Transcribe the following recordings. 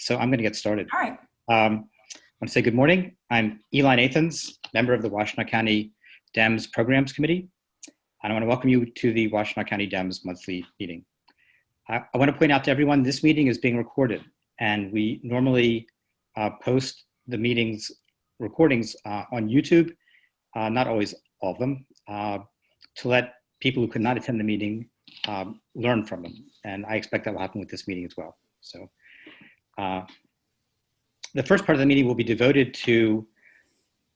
So I'm going to get started. All right. I want to say good morning. I'm Eli Nathans, member of the Washtenaw County Dems Programs Committee. And I want to welcome you to the Washtenaw County Dems monthly meeting. I want to point out to everyone, this meeting is being recorded, and we normally post the meeting's recordings on YouTube, not always all of them, to let people who could not attend the meeting learn from them. And I expect that will happen with this meeting as well. So the first part of the meeting will be devoted to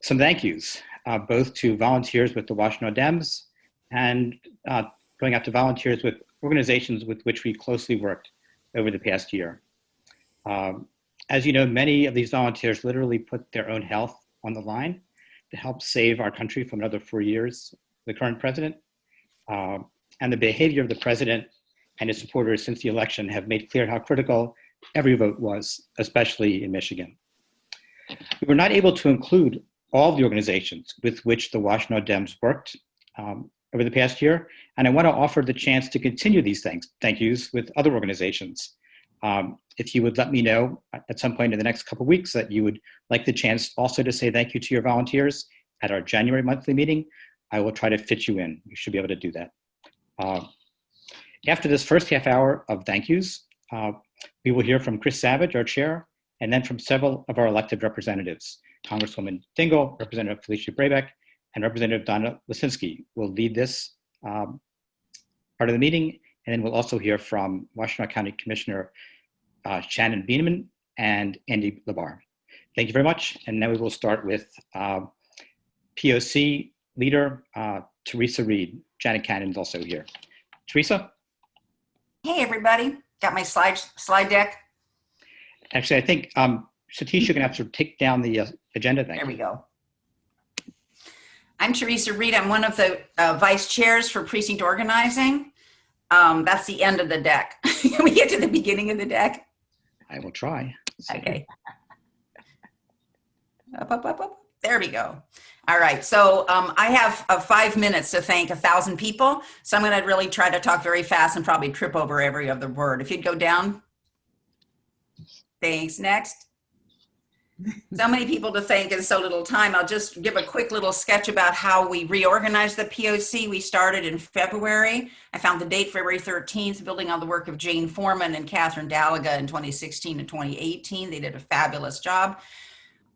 some thank yous, both to volunteers with the Washtenaw Dems and going out to volunteers with organizations with which we closely worked over the past year. As you know, many of these volunteers literally put their own health on the line to help save our country from another 4 years, the current president. And the behavior of the president and his supporters since the election have made clear how critical every vote was, especially in Michigan. We were not able to include all of the organizations with which the Washtenaw Dems worked over the past year, and I want to offer the chance to continue these thank yous with other organizations. If you would let me know at some point in the next couple of weeks that you would like the chance also to say thank you to your volunteers at our January monthly meeting, I will try to fit you in. You should be able to do that. After this first half hour of thank yous, we will hear from Chris Savage, our chair, and then from several of our elected representatives. Congresswoman Dingell, Representative Felicia Brabec, and Representative Donna Lasinski will lead this part of the meeting. And then we'll also hear from Washtenaw County Commissioner Shannon Bieneman and Andy Labar. Thank you very much. And now we will start with POC leader Teresa Reed. Janet Cannon's also here. Teresa? Hey, everybody. Got my slide deck. Actually, I think Satish, you're going to have to take down the agenda. There we go. I'm Teresa Reed. I'm one of the vice chairs for precinct organizing. That's the end of the deck. Can we get to the beginning of the deck? I will try. Okay. Up. There we go. All right. So I have 5 minutes to thank 1,000 people. So I'm going to really try to talk very fast and probably trip over every other word. If you'd go down. Thanks. Next. So many people to thank in so little time. I'll just give a quick little sketch about how we reorganized the POC. We started in February. I found the date February 13th, building on the work of Jane Foreman and Catherine Delegates in 2016 and 2018. They did a fabulous job.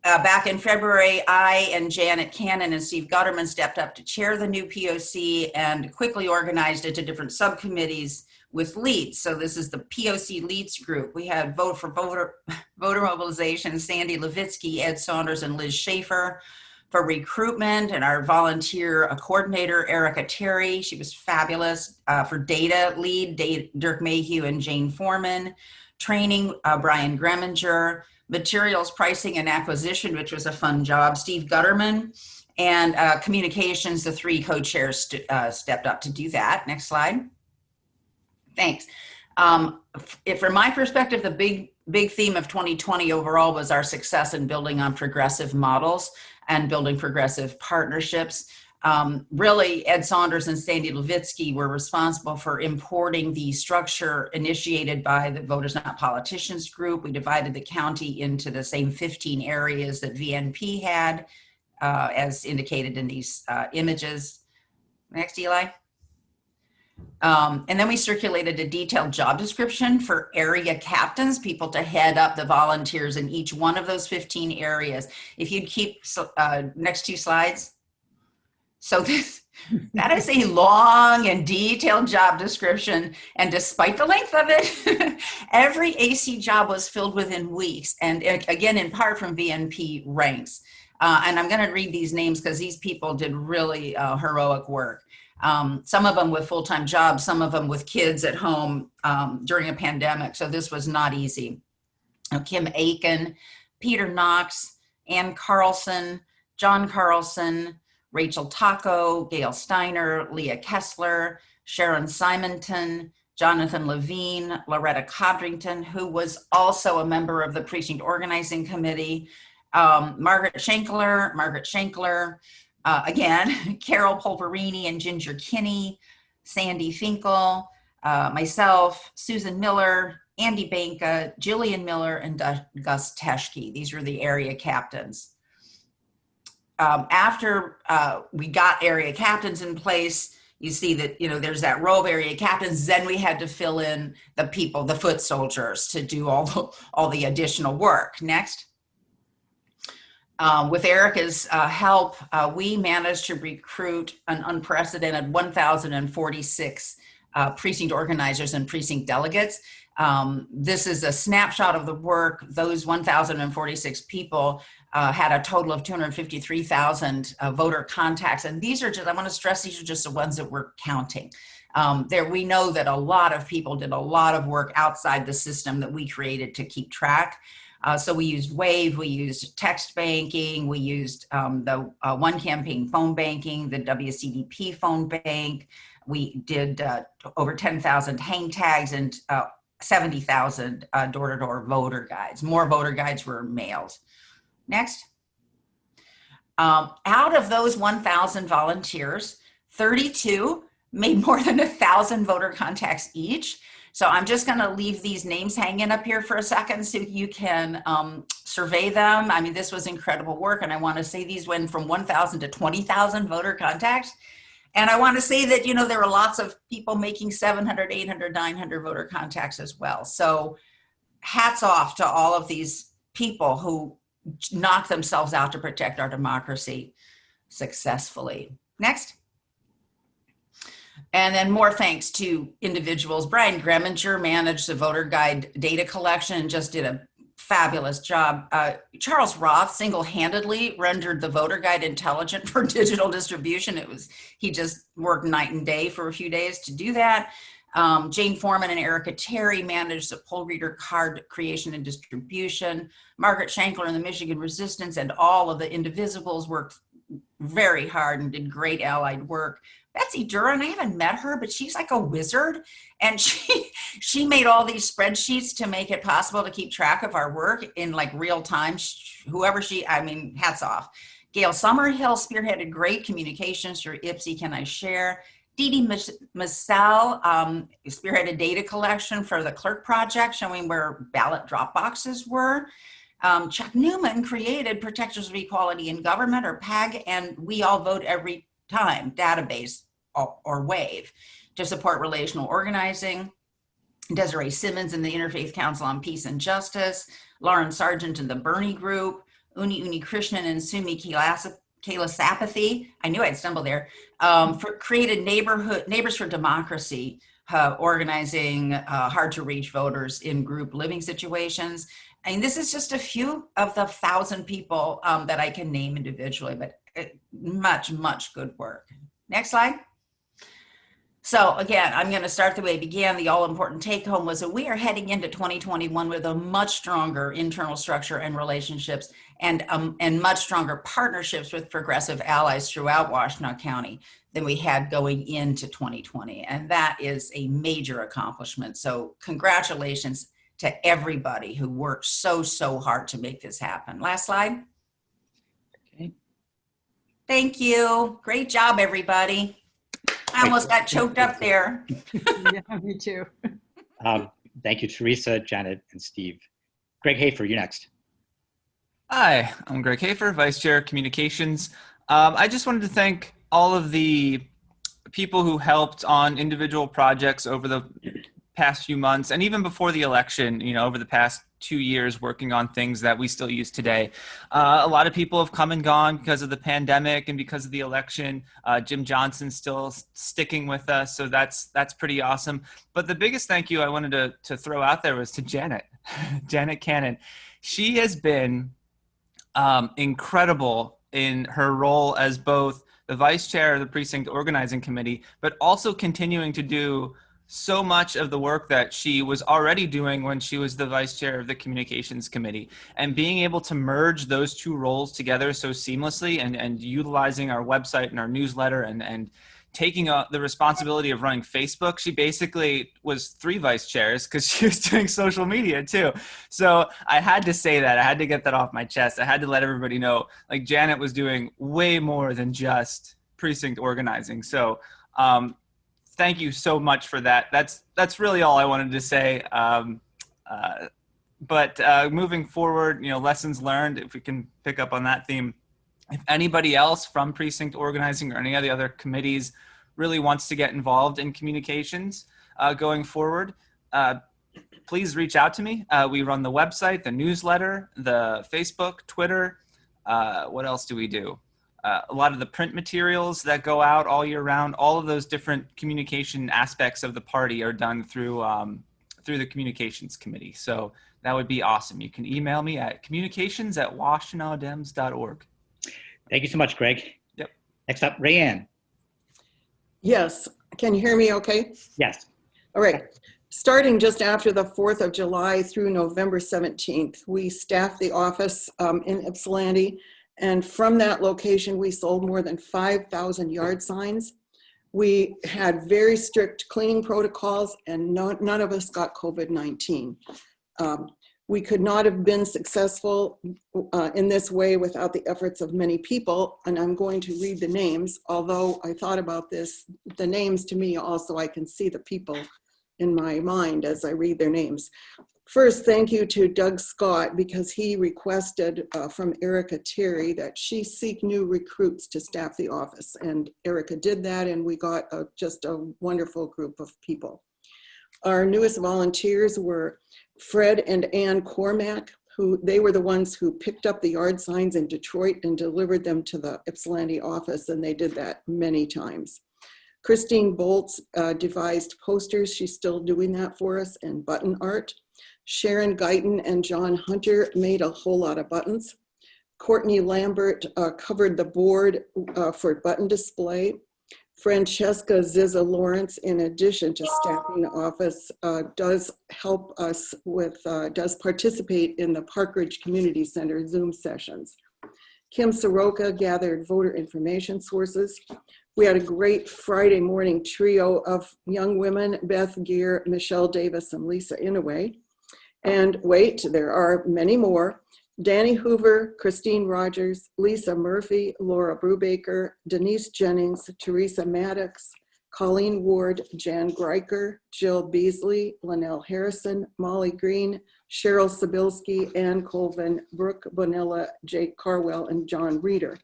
Back in February, I and Janet Cannon and Steve Gutterman stepped up to chair the new POC and quickly organized it to different subcommittees with leads. So this is the POC Leads Group. We had voter mobilization, Sandy Levitsky, Ed Saunders, and Liz Schaefer. For recruitment, and our volunteer coordinator, Erica Terry, she was fabulous. For data lead, Dirk Mayhew and Jane Foreman. Training, Brian Greminger. Materials, pricing, and acquisition, which was a fun job, Steve Gutterman. And communications, the 3 co-chairs stepped up to do that. Next slide. Thanks. From my perspective, the big theme of 2020 overall was our success in building on progressive models and building progressive partnerships. Really, Ed Saunders and Sandy Levitsky were responsible for importing the structure initiated by the Voters Not Politicians group. We divided the county into the same 15 areas that VNP had, as indicated in these images. Next, Eli. And then we circulated a detailed job description for area captains, people to head up the volunteers in each one of those 15 areas. If you'd keep next 2 slides. So that is a long and detailed job description. And despite the length of it, every AC job was filled within weeks. And again, in part from VNP ranks. And I'm going to read these names because these people did really heroic work. Some of them with full-time jobs, some of them with kids at home during a pandemic. So this was not easy. Kim Aiken, Peter Knox, Ann Carlson, John Carlson, Rachel Taco, Gail Steiner, Leah Kessler, Sharon Simonton, Jonathan Levine, Loretta Codrington, who was also a member of the Precinct Organizing Committee, Margaret Shankler, again, Carol Polverini and Ginger Kinney, Sandy Finkel, myself, Susan Miller, Andy Banka, Jillian Miller, and Gus Teschke. These were the area captains. After we got area captains in place, you see that, there's that row of area captains. Then we had to fill in the people, the foot soldiers, to do all the additional work. Next. With Erica's help, we managed to recruit an unprecedented 1,046 precinct organizers and precinct delegates. This is a snapshot of the work. Those 1,046 people had a total of 253,000 voter contacts. And these are just, I want to stress, these are just the ones that we're counting. We know that a lot of people did a lot of work outside the system that we created to keep track. So we used Wave, we used text banking, we used the One Campaign phone banking, the WCDP phone bank. We did over 10,000 hang tags and 70,000 door-to-door voter guides. More voter guides were mailed. Next. Out of those 1,000 volunteers, 32 made more than 1,000 voter contacts each. So I'm just going to leave these names hanging up here for a second so you can survey them. I mean, this was incredible work. And I want to say these went from 1,000 to 20,000 voter contacts. And I want to say that, there were lots of people making 700, 800, 900 voter contacts as well. So hats off to all of these people who knocked themselves out to protect our democracy successfully. Next. And then more thanks to individuals. Brian Greminger managed the voter guide data collection and just did a fabulous job. Charles Roth single-handedly rendered the voter guide intelligent for digital distribution. He just worked night and day for a few days to do that. Jane Foreman and Erica Terry managed the poll reader card creation and distribution. Margaret Shankler and the Michigan Resistance and all of the Indivisibles worked very hard and did great allied work. Betsy Duran, I haven't met her, but she's like a wizard. And she made all these spreadsheets to make it possible to keep track of our work in like real time. Hats off. Gail Summerhill spearheaded great communications through IPSI Can I Share. Dee Dee Massell spearheaded data collection for the Clerk Project, showing where ballot drop boxes were. Chuck Newman created Protectors of Equality in Government, or PAG, and We All Vote Every Time database, or WAVE, to support relational organizing. Desiree Simmons and the Interfaith Council on Peace and Justice. Lauren Sargent and the Bernie Group. Uni Krishnan and Sumi Kailasapathy, I knew I'd stumble there, created Neighbors for Democracy, organizing hard to reach voters in group living situations. I mean, this is just a few of the 1,000 people that I can name individually, but much, much good work. Next slide. So again, I'm going to start the way it began. The all-important take-home was that we are heading into 2021 with a much stronger internal structure and relationships, and much stronger partnerships with progressive allies throughout Washtenaw County than we had going into 2020. And that is a major accomplishment. So congratulations to everybody who worked so, so hard to make this happen. Last slide. Okay. Thank you. Great job, everybody. I almost got choked up there. Yeah, me too. Thank you, Teresa, Janet, and Steve. Greg Hafer, you're next. Hi, I'm Greg Hafer, Vice Chair of Communications. I just wanted to thank all of the people who helped on individual projects over the past few months, and even before the election, over the past 2 years working on things that we still use today. A lot of people have come and gone because of the pandemic and because of the election. Jim Johnson's still sticking with us, so that's pretty awesome. But the biggest thank you I wanted to throw out there was to Janet, Janet Cannon. She has been incredible in her role as both the vice chair of the precinct organizing committee, but also continuing to do so much of the work that she was already doing when she was the vice chair of the communications committee, and being able to merge those two roles together so seamlessly, and utilizing our website and our newsletter, and taking the responsibility of running Facebook. She basically was 3 vice chairs because she was doing social media too. So I had to say that. I had to get that off my chest. I had to let everybody know, like, Janet was doing way more than just precinct organizing. So thank you so much for that. That's really all I wanted to say. But moving forward, lessons learned, if we can pick up on that theme, if anybody else from precinct organizing or any of the other committees really wants to get involved in communications going forward, please reach out to me. We run the website, the newsletter, the Facebook, Twitter. What else do we do? A lot of the print materials that go out all year round, all of those different communication aspects of the party are done through the communications committee. So that would be awesome. You can email me at communications@washingtonadems.org. Thank you so much, Greg. Yep. Next up, Rayanne. Yes. Can you hear me okay? Yes. All right. Starting just after the 4th of July through November 17th, we staffed the office in Ypsilanti. And from that location, we sold more than 5,000 yard signs. We had very strict cleaning protocols, and none of us got COVID-19. We could not have been successful in this way without the efforts of many people, and I'm going to read the names. Although I thought about this, the names to me also, I can see the people in my mind as I read their names. First, thank you to Doug Scott, because he requested from Erica Terry that she seek new recruits to staff the office. And Erica did that, and we got just a wonderful group of people. Our newest volunteers were Fred and Ann Cormack, they were the ones who picked up the yard signs in Detroit and delivered them to the Ypsilanti office, and they did that many times. Christine Boltz devised posters. She's still doing that for us, and button art. Sharon Guyton and John Hunter made a whole lot of buttons. Courtney Lambert covered the board for button display. Francesca Ziza Lawrence, in addition to staffing the office, does help us with, does participate in the Park Ridge Community Center Zoom sessions. Kim Soroka gathered voter information sources. We had a great Friday morning trio of young women, Beth Gear, Michelle Davis, and Lisa Inouye. And wait, there are many more. Danny Hoover, Christine Rogers, Lisa Murphy, Laura Brubaker, Denise Jennings, Teresa Maddox, Colleen Ward, Jan Greiker, Jill Beasley, Linnell Harrison, Molly Green, Cheryl Sabilski, Ann Colvin, Brooke Bonilla, Jake Carwell, and John Reeder.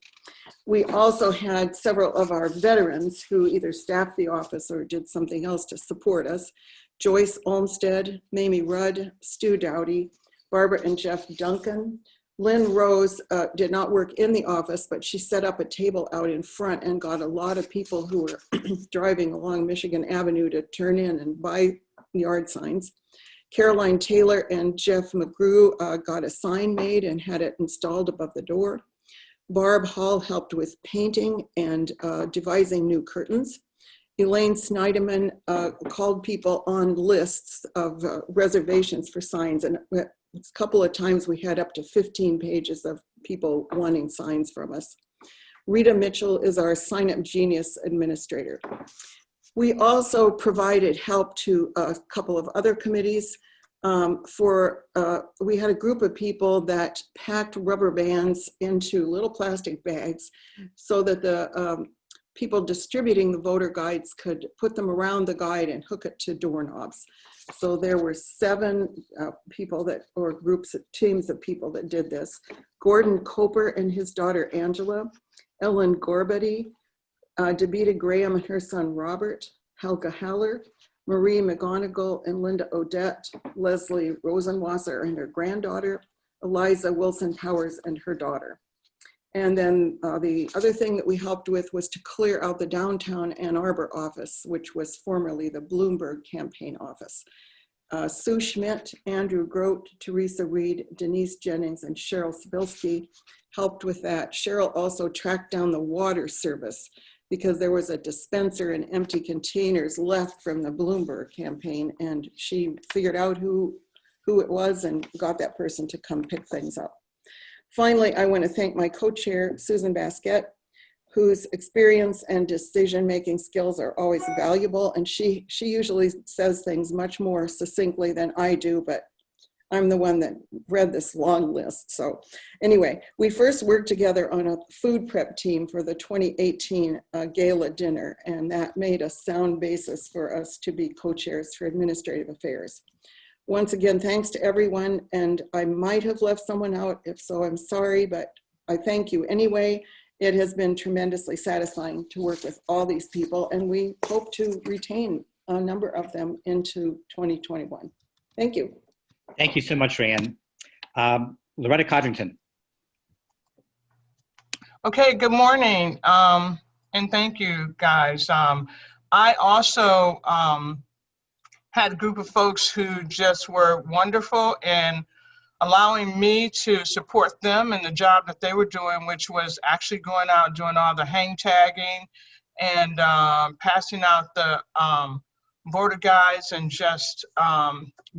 We also had several of our veterans who either staffed the office or did something else to support us. Joyce Olmsted, Mamie Rudd, Stu Dowdy, Barbara and Jeff Duncan. Lynn Rose did not work in the office, but she set up a table out in front and got a lot of people who were driving along Michigan Avenue to turn in and buy yard signs. Caroline Taylor and Jeff McGrew got a sign made and had it installed above the door. Barb Hall helped with painting and devising new curtains. Elaine Snyderman called people on lists of reservations for signs, and a couple of times we had up to 15 pages of people wanting signs from us. Rita Mitchell is our Sign Up Genius administrator. We also provided help to a couple of other committees. We had a group of people that packed rubber bands into little plastic bags so that the people distributing the voter guides could put them around the guide and hook it to doorknobs. So there were 7 people that, or groups, teams of people that did this. Gordon Coper and his daughter Angela, Ellen Gorbety, Debita Graham and her son Robert, Helga Haller, Marie McGonigal and Linda Odette, Leslie Rosenwasser and her granddaughter, Eliza Wilson Powers and her daughter. And then the other thing that we helped with was to clear out the downtown Ann Arbor office, which was formerly the Bloomberg campaign office. Sue Schmidt, Andrew Grote, Teresa Reed, Denise Jennings, and Cheryl Sabilski helped with that. Cheryl also tracked down the water service because there was a dispenser and empty containers left from the Bloomberg campaign, and she figured out who it was and got that person to come pick things up. Finally, I want to thank my co-chair, Susan Basquette, whose experience and decision-making skills are always valuable. And she usually says things much more succinctly than I do, but I'm the one that read this long list. So anyway, we first worked together on a food prep team for the 2018 gala dinner, and that made a sound basis for us to be co-chairs for administrative affairs. Once again, thanks to everyone, and I might have left someone out. If so, I'm sorry, but I thank you anyway. It has been tremendously satisfying to work with all these people, and we hope to retain a number of them into 2021. Thank you. Thank you so much, Rayanne. Loretta Codrington. Okay, good morning, and thank you, guys. I also had a group of folks who just were wonderful in allowing me to support them in the job that they were doing, which was actually going out doing all the hang tagging and passing out the voter guides and just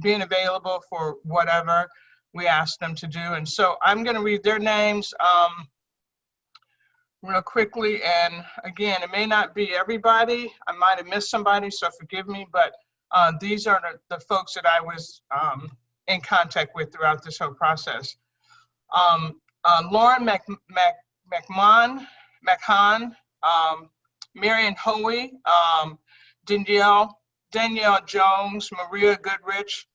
being available for whatever we asked them to do. And so I'm going to read their names real quickly. And again, it may not be everybody. I might have missed somebody, so forgive me, but these are the folks that I was in contact with throughout this whole process. Lauren McMahon, Marion Hoey, Danielle Jones, Maria Goodrich,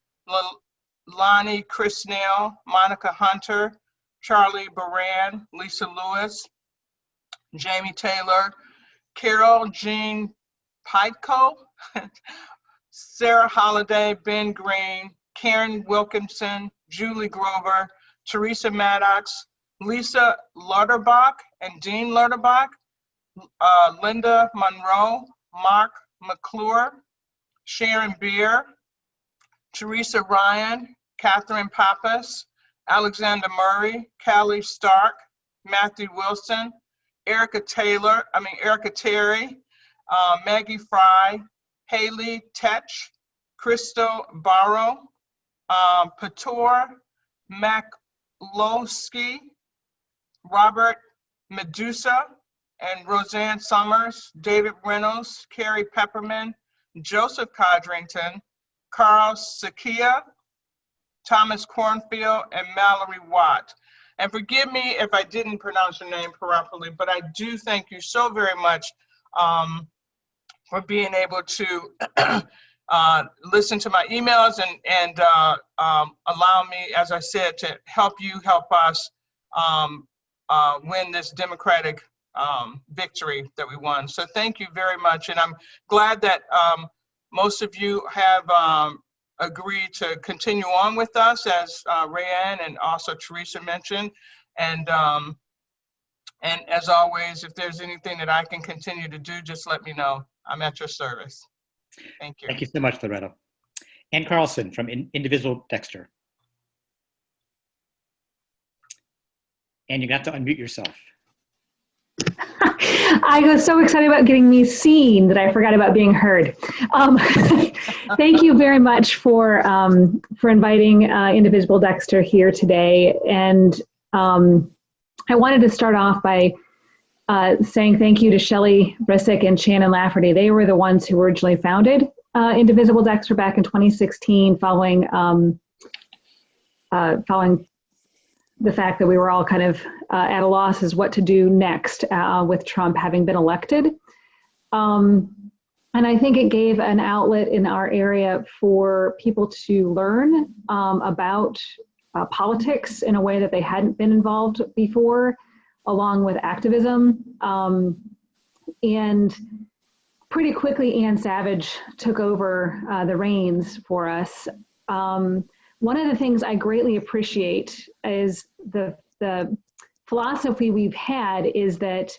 Lonnie Chrisnell, Monica Hunter, Charlie Baran, Lisa Lewis, Jamie Taylor, Carol Jean Pico, Sarah Holiday, Ben Green, Karen Wilkinson, Julie Grover, Teresa Maddox, Lisa Lauterbach and Dean Lauterbach, Linda Monroe, Mark McClure, Sharon Beer, Teresa Ryan, Catherine Pappas, Alexander Murray, Callie Stark, Matthew Wilson, Erica Terry, Maggie Fry, Haley Tetch, Crystal Barrow, Pator Maklowski, Robert Medusa, and Roseanne Summers, David Reynolds, Carrie Pepperman, Joseph Codrington, Carl Sakia, Thomas Cornfield, and Mallory Watt. And forgive me if I didn't pronounce your name properly, but I do thank you so very much for being able to listen to my emails and allow me, as I said, to help you help us win this democratic victory that we won. So thank you very much. And I'm glad that most of you have agreed to continue on with us, as Rayanne and also Teresa mentioned. And as always, if there's anything that I can continue to do, just let me know. I'm at your service. Thank you. Thank you so much, Loretta. Ann Carlson from Indivisible Dexter. And you got to unmute yourself. I was so excited about getting me seen that I forgot about being heard. Thank you very much for inviting Indivisible Dexter here today. And I wanted to start off by saying thank you to Shelley Brissick and Shannon Lafferty. They were the ones who originally founded Indivisible Dexter back in 2016, following the fact that we were all kind of at a loss as what to do next with Trump having been elected. And I think it gave an outlet in our area for people to learn about politics in a way that they hadn't been involved before, along with activism. And pretty quickly, Ann Savage took over the reins for us. One of the things I greatly appreciate is the philosophy we've had is that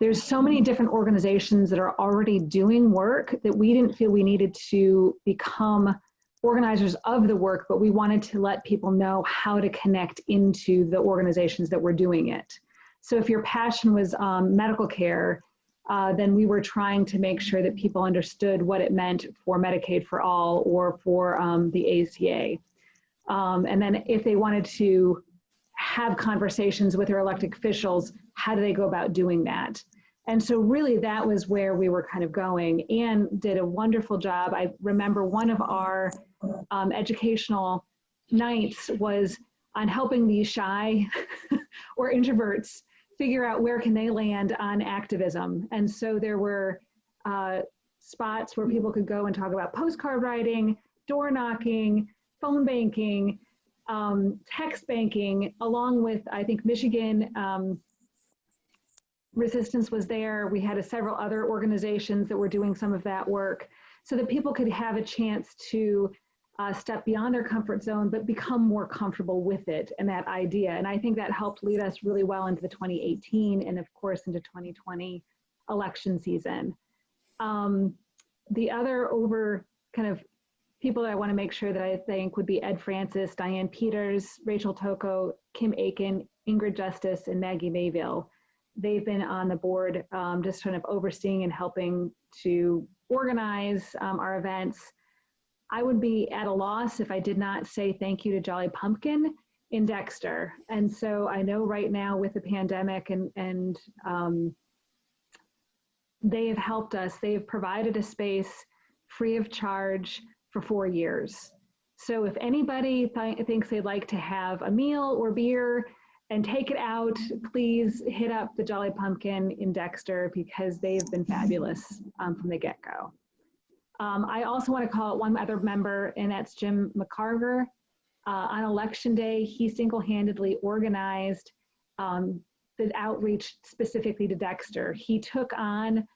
there's so many different organizations that are already doing work that we didn't feel we needed to become organizers of the work, but we wanted to let people know how to connect into the organizations that were doing it. So if your passion was medical care, then we were trying to make sure that people understood what it meant for Medicaid for All or for the ACA. And then if they wanted to have conversations with their elected officials, how do they go about doing that? And so really that was where we were kind of going. Ann did a wonderful job. I remember one of our educational nights was on helping these shy or introverts figure out where can they land on activism. And so there were spots where people could go and talk about postcard writing, door knocking, phone banking, text banking, along with, I think, Michigan Resistance was there. We had several other organizations that were doing some of that work so that people could have a chance to step beyond their comfort zone, but become more comfortable with it and that idea. And I think that helped lead us really well into the 2018 and of course into 2020 election season. The other kind of people that I want to make sure that I think would be Ed Francis, Diane Peters, Rachel Tocco, Kim Aiken, Ingrid Justice, and Maggie Mayville. They've been on the board just kind of overseeing and helping to organize our events. I would be at a loss if I did not say thank you to Jolly Pumpkin in Dexter. And so I know right now with the pandemic and they have helped us. They have provided a space free of charge for 4 years. So if anybody thinks they'd like to have a meal or beer and take it out, please hit up the Jolly Pumpkin in Dexter because they've been fabulous from the get-go. I also want to call out one other member, and that's Jim Mccarver. On election day, he single-handedly organized the outreach specifically to Dexter. He took on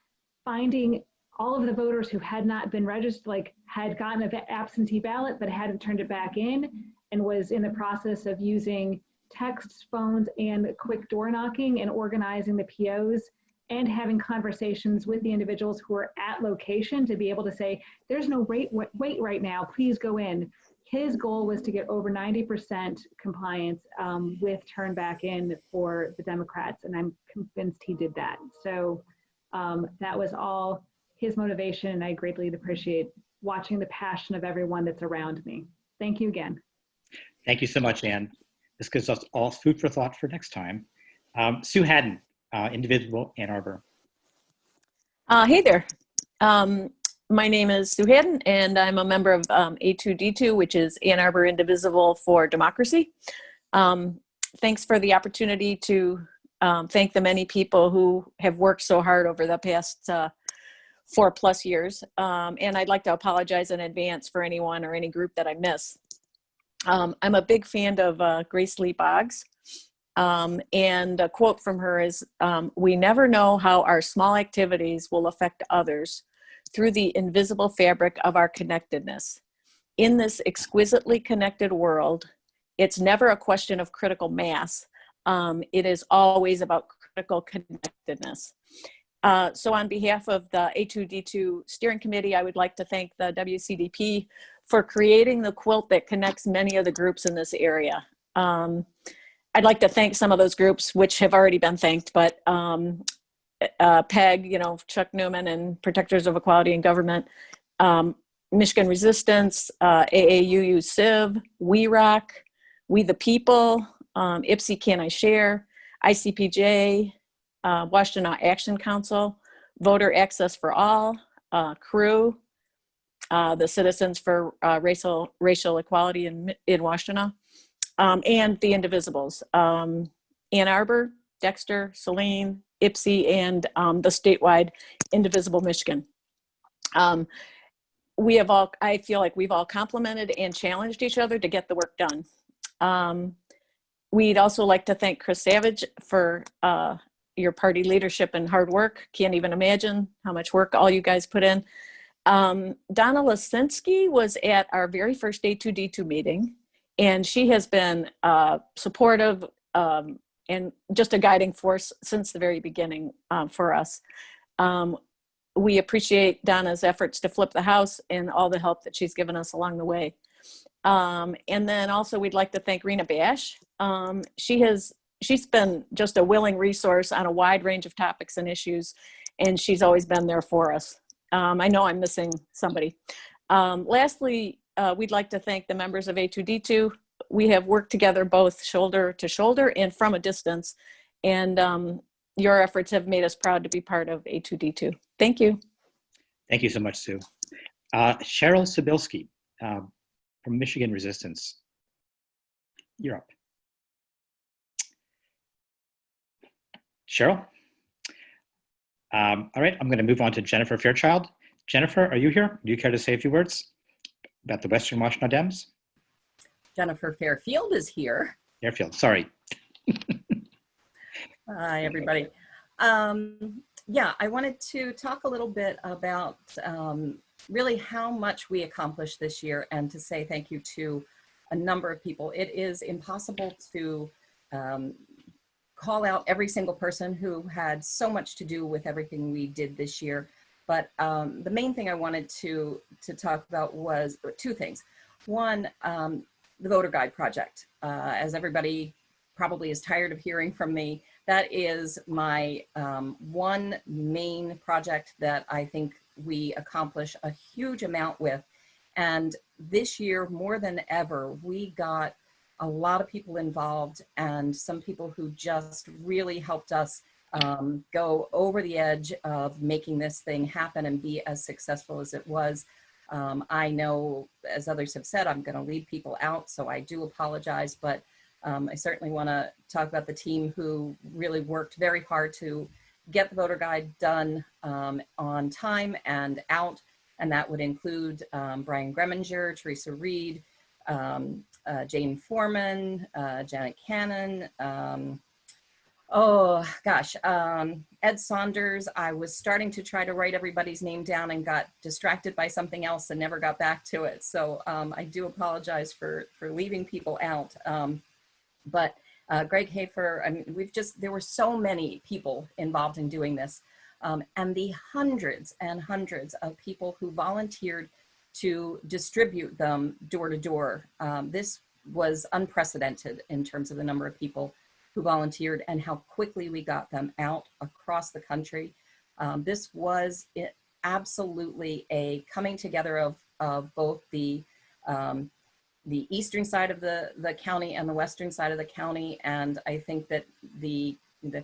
finding all of the voters who had not been registered, like had gotten an absentee ballot but hadn't turned it back in, and was in the process of using texts, phones, and quick door knocking and organizing the POs and having conversations with the individuals who are at location to be able to say, there's no wait right now, please go in. His goal was to get over 90% compliance with turn back in for the Democrats, and I'm convinced he did that. So that was all his motivation, and I greatly appreciate watching the passion of everyone that's around me. Thank you again. Thank you so much, Ann. This gives us all food for thought for next time. Sue Haddon, Indivisible, Ann Arbor. Hey there. My name is Sue Haddon, and I'm a member of A2D2, which is Ann Arbor Indivisible for Democracy. Thanks for the opportunity to thank the many people who have worked so hard over the past 4+ years. And I'd like to apologize in advance for anyone or any group that I miss. I'm a big fan of Grace Lee Boggs. And a quote from her is, "We never know how our small activities will affect others through the invisible fabric of our connectedness. In this exquisitely connected world, it's never a question of critical mass. It is always about critical connectedness." So on behalf of the A2D2 steering committee, I would like to thank the WCDP for creating the quilt that connects many of the groups in this area. I'd like to thank some of those groups which have already been thanked, but PEG, Chuck Newman and Protectors of Equality in Government, Michigan Resistance, AAUU Civ, We Rock, We the People, IPSI Can I Share, ICPJ, Washtenaw Action Council, Voter Access for All, CREW, the Citizens for Racial Equality in Washtenaw, and the Indivisibles, Ann Arbor, Dexter, Saline, IPSI, and the statewide Indivisible Michigan. I feel like we've all complimented and challenged each other to get the work done. We'd also like to thank Chris Savage for your party leadership and hard work. Can't even imagine how much work all you guys put in. Donna Lasinski was at our very first A2D2 meeting, and she has been supportive and just a guiding force since the very beginning for us. We appreciate Donna's efforts to flip the house and all the help that she's given us along the way. And then also we'd like to thank Rena Bash. She's been just a willing resource on a wide range of topics and issues, and she's always been there for us. I know I'm missing somebody. Lastly, we'd like to thank the members of A2D2. We have worked together both shoulder to shoulder and from a distance, and your efforts have made us proud to be part of A2D2. Thank you. Thank you so much, Sue. Cheryl Sobilski from Michigan Resistance. You're up. Cheryl? All right, I'm going to move on to Jennifer Fairchild. Jennifer, are you here? Do you care to say a few words about the Western Washtenaw Dems? Jennifer Fairfield is here. Fairfield, sorry. Hi, everybody. Yeah, I wanted to talk a little bit about really how much we accomplished this year and to say thank you to a number of people. It is impossible to call out every single person who had so much to do with everything we did this year. But the main thing I wanted to talk about was two things. One, the voter guide project. As everybody probably is tired of hearing from me, that is my one main project that I think we accomplish a huge amount with. And this year, more than ever, we got a lot of people involved and some people who just really helped us go over the edge of making this thing happen and be as successful as it was. I know, as others have said, I'm going to leave people out, so I do apologize, but I certainly want to talk about the team who really worked very hard to get the voter guide done on time and out, and that would include Brian Greminger, Teresa Reed, Jane Foreman, Janet Cannon, Ed Saunders. I was starting to try to write everybody's name down and got distracted by something else and never got back to it. So I do apologize for leaving people out. But Greg Hafer, I mean, there were so many people involved in doing this. And the hundreds and hundreds of people who volunteered to distribute them door to door. This was unprecedented in terms of the number of people who volunteered and how quickly we got them out across the country. This was absolutely a coming together of both the eastern side of the county and the western side of the county. And I think that the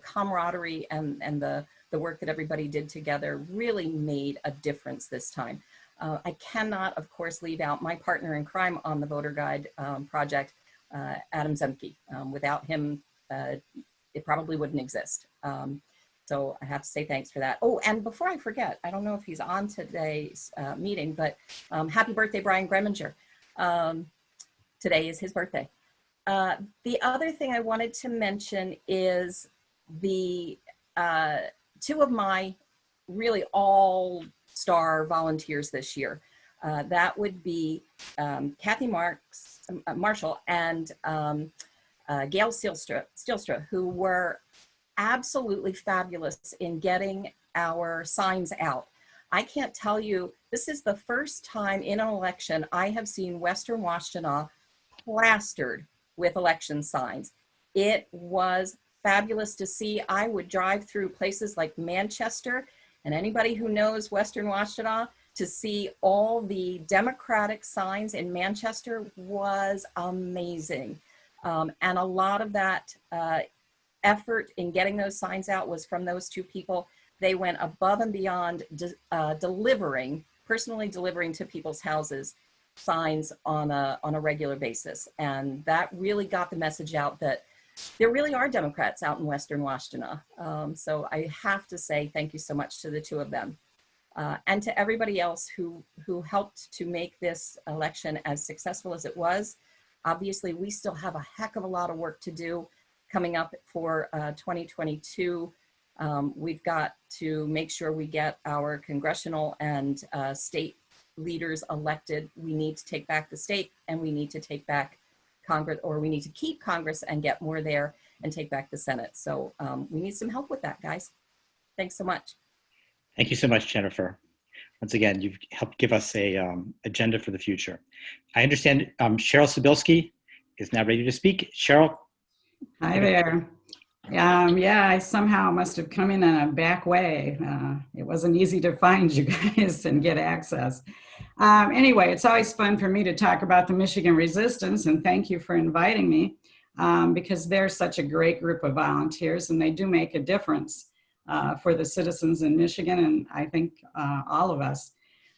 camaraderie and the work that everybody did together really made a difference this time. I cannot, of course, leave out my partner in crime on the voter guide project, Adam Zemke. Without him, it probably wouldn't exist. So I have to say thanks for that. Oh, and before I forget, I don't know if he's on today's meeting, but happy birthday, Brian Greminger. Today is his birthday. The other thing I wanted to mention is the two of my really all-star volunteers this year. That would be Kathy Marshall and Gail Steelstra, who were absolutely fabulous in getting our signs out. I can't tell you, this is the first time in an election I have seen Western Washtenaw plastered with election signs. It was fabulous to see. I would drive through places like Manchester, and anybody who knows Western Washtenaw, to see all the Democratic signs in Manchester was amazing. And a lot of that effort in getting those signs out was from those two people. They went above and beyond personally delivering to people's houses signs on a regular basis. And that really got the message out that there really are Democrats out in Western Washtenaw. So I have to say thank you so much to the two of them. And to everybody else who helped to make this election as successful as it was. Obviously, we still have a heck of a lot of work to do coming up for 2022. We've got to make sure we get our congressional and state leaders elected. We need to take back the state, and we need to take back Congress, or we need to keep Congress and get more there and take back the Senate. So we need some help with that, guys. Thanks so much. Thank you so much, Jennifer. Once again, you've helped give us a agenda for the future. I understand Cheryl Sobilski is now ready to speak. Cheryl. Hi there. Yeah, I somehow must have come in a back way. It wasn't easy to find you guys and get access. Anyway, it's always fun for me to talk about the Michigan Resistance, and thank you for inviting me because they're such a great group of volunteers and they do make a difference for the citizens in Michigan, and I think all of us.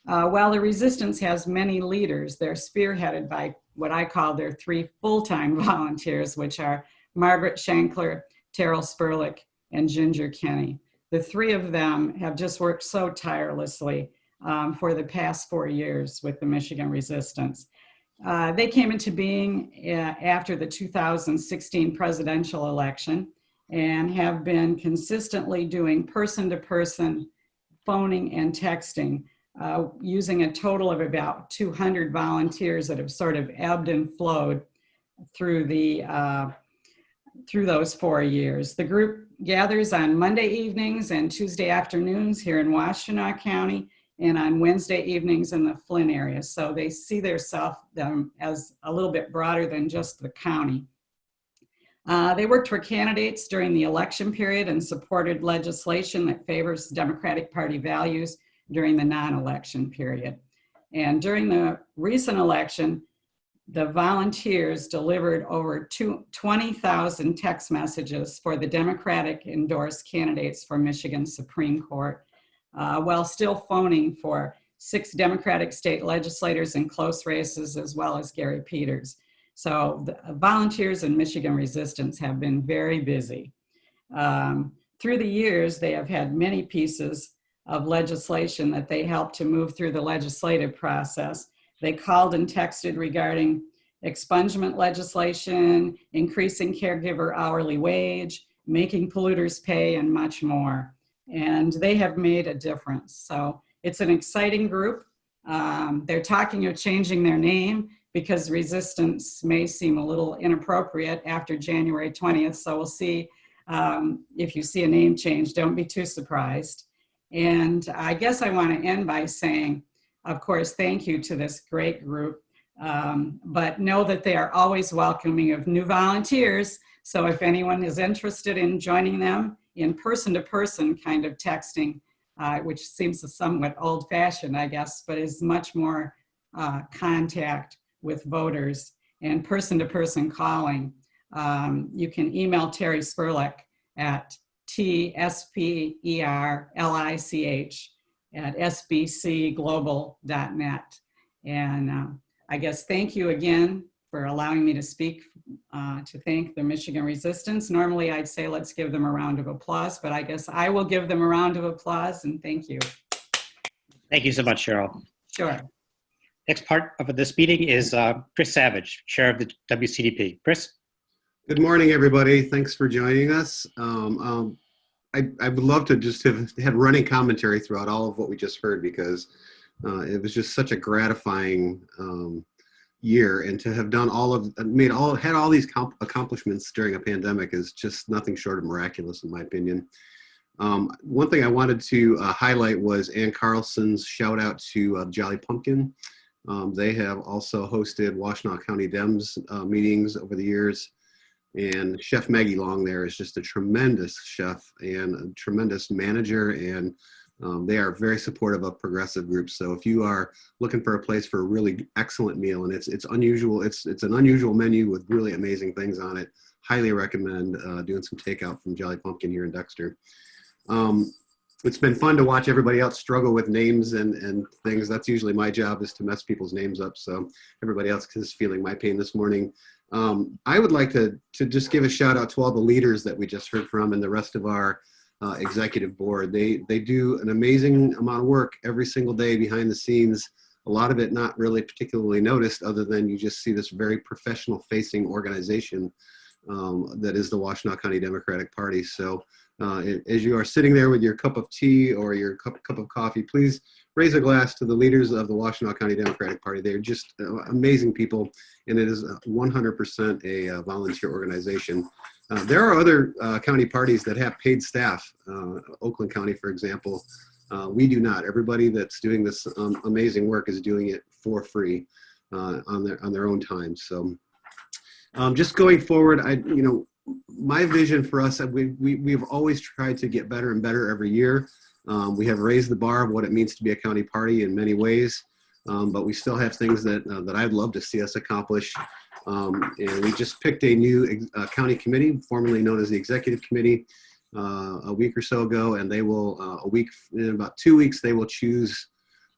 While the Resistance has many leaders, they're spearheaded by what I call their three full-time volunteers, which are Margaret Shankler, Terrell Sperlich, and Ginger Kenny. The three of them have just worked so tirelessly for the past 4 years with the Michigan Resistance. They came into being after the 2016 presidential election and have been consistently doing person-to-person phoning and texting, using a total of about 200 volunteers that have sort of ebbed and flowed through those 4 years. The group gathers on Monday evenings and Tuesday afternoons here in Washtenaw County, and on Wednesday evenings in the Flint area. So they see themselves as a little bit broader than just the county. They worked for candidates during the election period and supported legislation that favors Democratic Party values during the non-election period. And during the recent election, the volunteers delivered over 20,000 text messages for the Democratic endorsed candidates for Michigan Supreme Court, while still phoning for 6 Democratic state legislators in close races, as well as Gary Peters. So the volunteers in Michigan Resistance have been very busy. Through the years, they have had many pieces of legislation that they helped to move through the legislative process. They called and texted regarding expungement legislation, increasing caregiver hourly wage, making polluters pay, and much more. And they have made a difference. So it's an exciting group. They're talking of changing their name because resistance may seem a little inappropriate after January 20th. So we'll see if you see a name change, don't be too surprised. And I guess I want to end by saying, of course, thank you to this great group, but know that they are always welcoming of new volunteers. So if anyone is interested in joining them in person-to-person kind of texting, which seems somewhat old-fashioned, I guess, but is much more contact with voters and person-to-person calling, you can email Terry Spurlick at tsperlich@sbcglobal.net. And I guess thank you again for allowing me to speak to thank the Michigan Resistance. Normally I'd say let's give them a round of applause, but I guess I will give them a round of applause and thank you. Thank you so much, Cheryl. Sure. Next part of this meeting is Chris Savage, Chair of the WCDP. Chris? Good morning, everybody. Thanks for joining us. I would love to just have had running commentary throughout all of what we just heard, because it was just such a gratifying year, and to have done had all these accomplishments during a pandemic is just nothing short of miraculous, in my opinion. One thing I wanted to highlight was Ann Carlson's shout out to Jolly Pumpkin. They have also hosted Washtenaw County Dems meetings over the years. And Chef Maggie Long there is just a tremendous chef and a tremendous manager, and they are very supportive of progressive groups. So if you are looking for a place for a really excellent meal, and it's unusual, it's an unusual menu with really amazing things on it, highly recommend doing some takeout from Jolly Pumpkin here in Dexter. It's been fun to watch everybody else struggle with names and things. That's usually my job, is to mess people's names up. So everybody else is feeling my pain this morning. I would like to just give a shout out to all the leaders that we just heard from and the rest of our executive board. They do an amazing amount of work every single day behind the scenes. A lot of it not really particularly noticed, other than you just see this very professional facing organization that is the Washtenaw County Democratic Party. So as you are sitting there with your cup of tea or your cup of coffee, please raise a glass to the leaders of the Washtenaw County Democratic Party. They're just amazing people, and it is 100% a volunteer organization. There are other county parties that have paid staff. Oakland County, for example, we do not. Everybody that's doing this amazing work is doing it for free on their own time. So just going forward, my vision for us, we've always tried to get better and better every year. We have raised the bar of what it means to be a county party in many ways, but we still have things that I'd love to see us accomplish. And we just picked a new county committee, formerly known as the Executive Committee, a week or so ago, and they will, in about 2 weeks, they will choose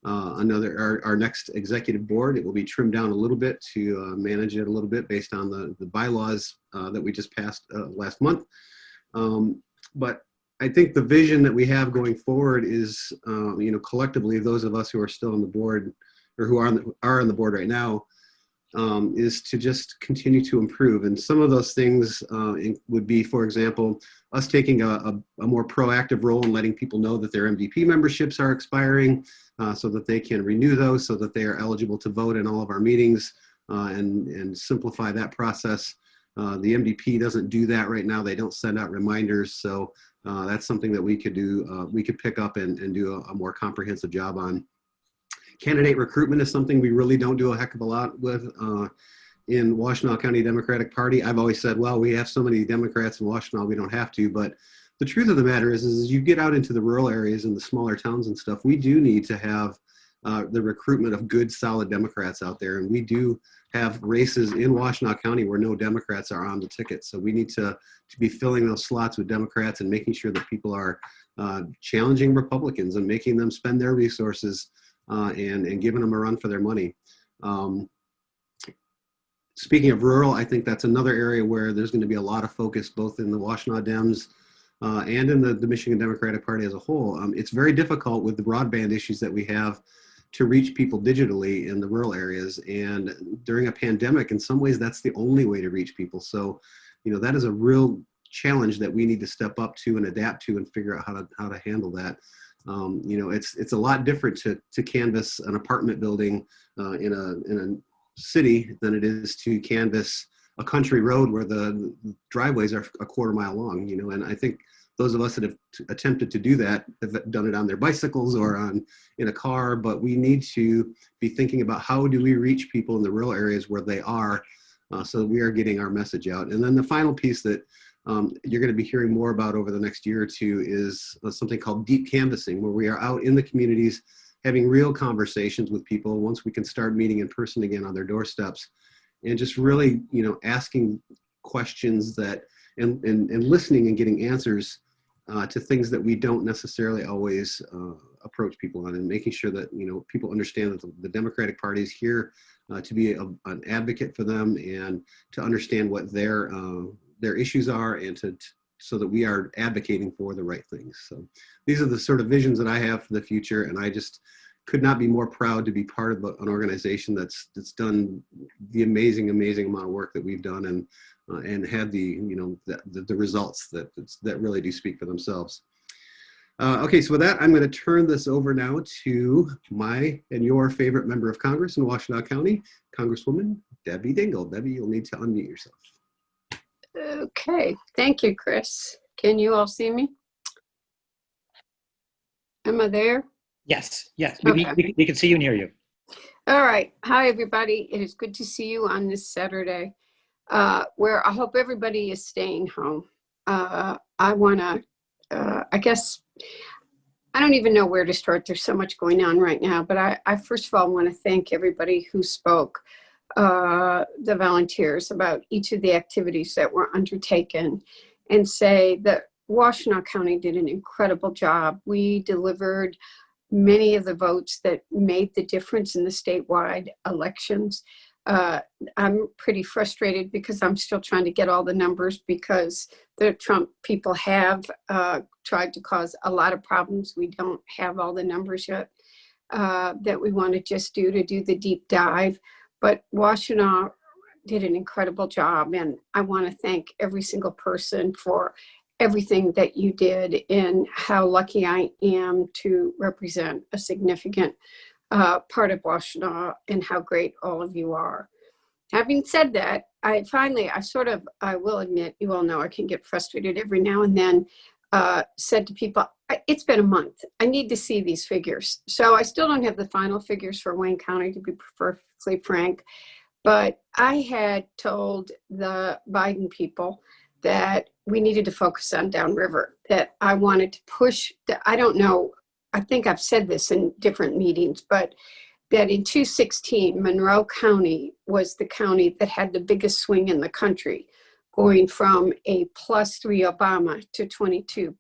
our next executive board. It will be trimmed down a little bit to manage it a little bit based on the bylaws that we just passed last month. But I think the vision that we have going forward is, collectively, those of us who are still on the board, or who are on the board right now, is to just continue to improve. And some of those things would be, for example, us taking a more proactive role in letting people know that their MVP memberships are expiring so that they can renew those so that they are eligible to vote in all of our meetings and simplify that process. The MDP doesn't do that right now. They don't send out reminders. So that's something that we could do. We could pick up and do a more comprehensive job on. Candidate recruitment is something we really don't do a heck of a lot with in Washtenaw County Democratic Party. I've always said, well, we have so many Democrats in Washtenaw, we don't have to. But the truth of the matter is you get out into the rural areas and the smaller towns and stuff, we do need to have the recruitment of good, solid Democrats out there. And we do have races in Washtenaw County where no Democrats are on the ticket. So we need to be filling those slots with Democrats and making sure that people are challenging Republicans and making them spend their resources and giving them a run for their money. Speaking of rural, I think that's another area where there's going to be a lot of focus both in the Washtenaw Dems and in the Michigan Democratic Party as a whole. It's very difficult with the broadband issues that we have to reach people digitally in the rural areas. And during a pandemic, in some ways, that's the only way to reach people. So, that is a real challenge that we need to step up to and adapt to and figure out how to handle that. It's a lot different to canvass an apartment building in a city than it is to canvass a country road where the driveways are a quarter mile long, and I think those of us that have attempted to do that have done it on their bicycles or in a car, but we need to be thinking about how do we reach people in the rural areas where they are so that we are getting our message out. And then the final piece that you're going to be hearing more about over the next year or two is something called deep canvassing, where we are out in the communities having real conversations with people once we can start meeting in person again on their doorsteps and just really, asking questions and listening and getting answers to things that we don't necessarily always approach people on, and making sure that, people understand that the Democratic Party is here to be an advocate for them and to understand what their issues are and so that we are advocating for the right things. So these are the sort of visions that I have for the future, and I just could not be more proud to be part of an organization that's done the amazing amount of work that we've done and had the results that really do speak for themselves. Okay, so with that, I'm going to turn this over now to my and your favorite member of Congress in Washtenaw County, Congresswoman Debbie Dingell. Debbie, you'll need to unmute yourself. Okay, thank you, Chris. Can you all see me? Am I there? Yes. Okay. We can see you and hear you. All right. Hi, everybody. It is good to see you on this Saturday, where I hope everybody is staying home. I want to, I guess, I don't even know where to start. There's so much going on right now, but I first of all want to thank everybody who spoke, the volunteers, about each of the activities that were undertaken, and say that Washtenaw County did an incredible job. We delivered many of the votes that made the difference in the statewide elections. I'm pretty frustrated because I'm still trying to get all the numbers, because the Trump people have tried to cause a lot of problems. We don't have all the numbers yet that we want to just do the deep dive. But Washtenaw did an incredible job, and I want to thank every single person for everything that you did, and how lucky I am to represent a significant part of Washtenaw, and how great all of you are. Having said that, I will admit, you all know I can get frustrated every now and then, said to people, it's been a month. I need to see these figures. So I still don't have the final figures for Wayne County, to be perfectly frank, but I had told the Biden people that we needed to focus on downriver, that I wanted to push, I don't know, I think I've said this in different meetings, but that in 2016, Monroe County was the county that had the biggest swing in the country, going from a +3 Obama to 22+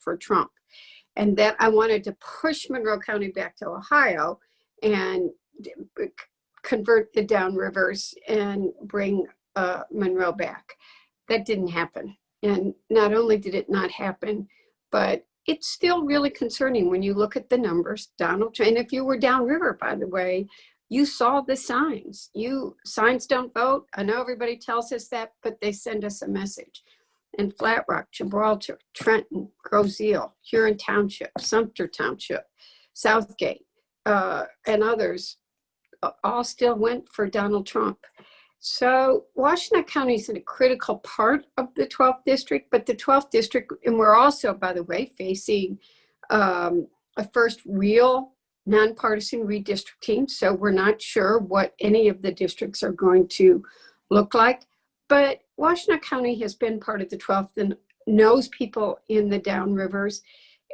for Trump. And that I wanted to push Monroe County back to Ohio and convert the downrivers and bring Monroe back. That didn't happen. And not only did it not happen, but it's still really concerning when you look at the numbers. Donald Trump, and if you were downriver, by the way, You saw the signs. Signs don't vote. I know everybody tells us that, but they send us a message. And Flat Rock, Gibraltar, Trenton, Groseal, Huron Township, Sumter Township, Southgate, and others all still went for Donald Trump. So Washington County is a critical part of the 12th district, but the 12th district, and we're also, by the way, facing a first real nonpartisan redistricting. So we're not sure what any of the districts are going to look like. But Washington County has been part of the 12th and knows people in the downrivers.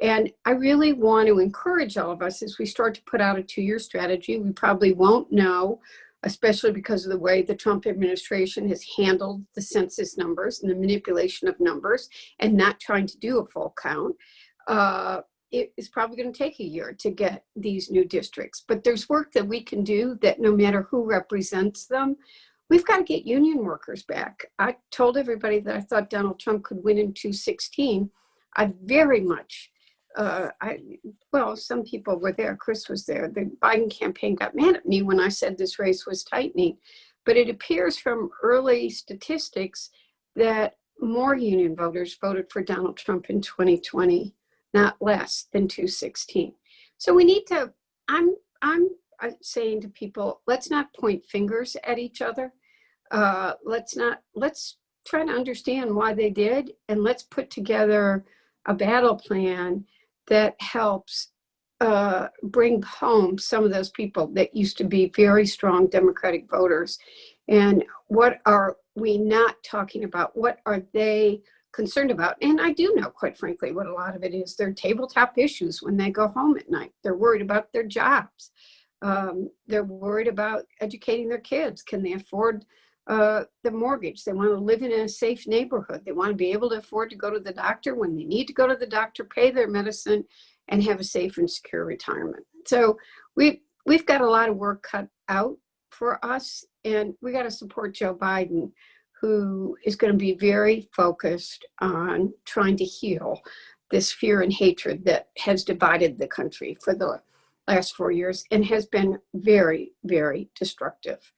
And I really want to encourage all of us as we start to put out a 2-year strategy. We probably won't know, especially because of the way the Trump administration has handled the census numbers and the manipulation of numbers and not trying to do a full count. It is probably going to take a year to get these new districts. But there's work that we can do that no matter who represents them, we've got to get union workers back. I told everybody that I thought Donald Trump could win in 2016. I very much, well, some people were there. Chris was there. The Biden campaign got mad at me when I said this race was tightening. But it appears from early statistics that more union voters voted for Donald Trump in 2020, not less than 2016. So we need to, I'm saying to people, let's not point fingers at each other. Let's try to understand why they did, and let's put together a battle plan that helps bring home some of those people that used to be very strong Democratic voters. And what are we not talking about? What are they concerned about? And I do know, quite frankly, what a lot of it is. Their tabletop issues when they go home at night. They're worried about their jobs. They're worried about educating their kids. Can they afford the mortgage? They want to live in a safe neighborhood. They want to be able to afford to go to the doctor when they need to go to the doctor, pay their medicine, and have a safe and secure retirement. So we've got a lot of work cut out for us, and we got to support Joe Biden, who is going to be very focused on trying to heal this fear and hatred that has divided the country for the last 4 years and has been very, very destructive.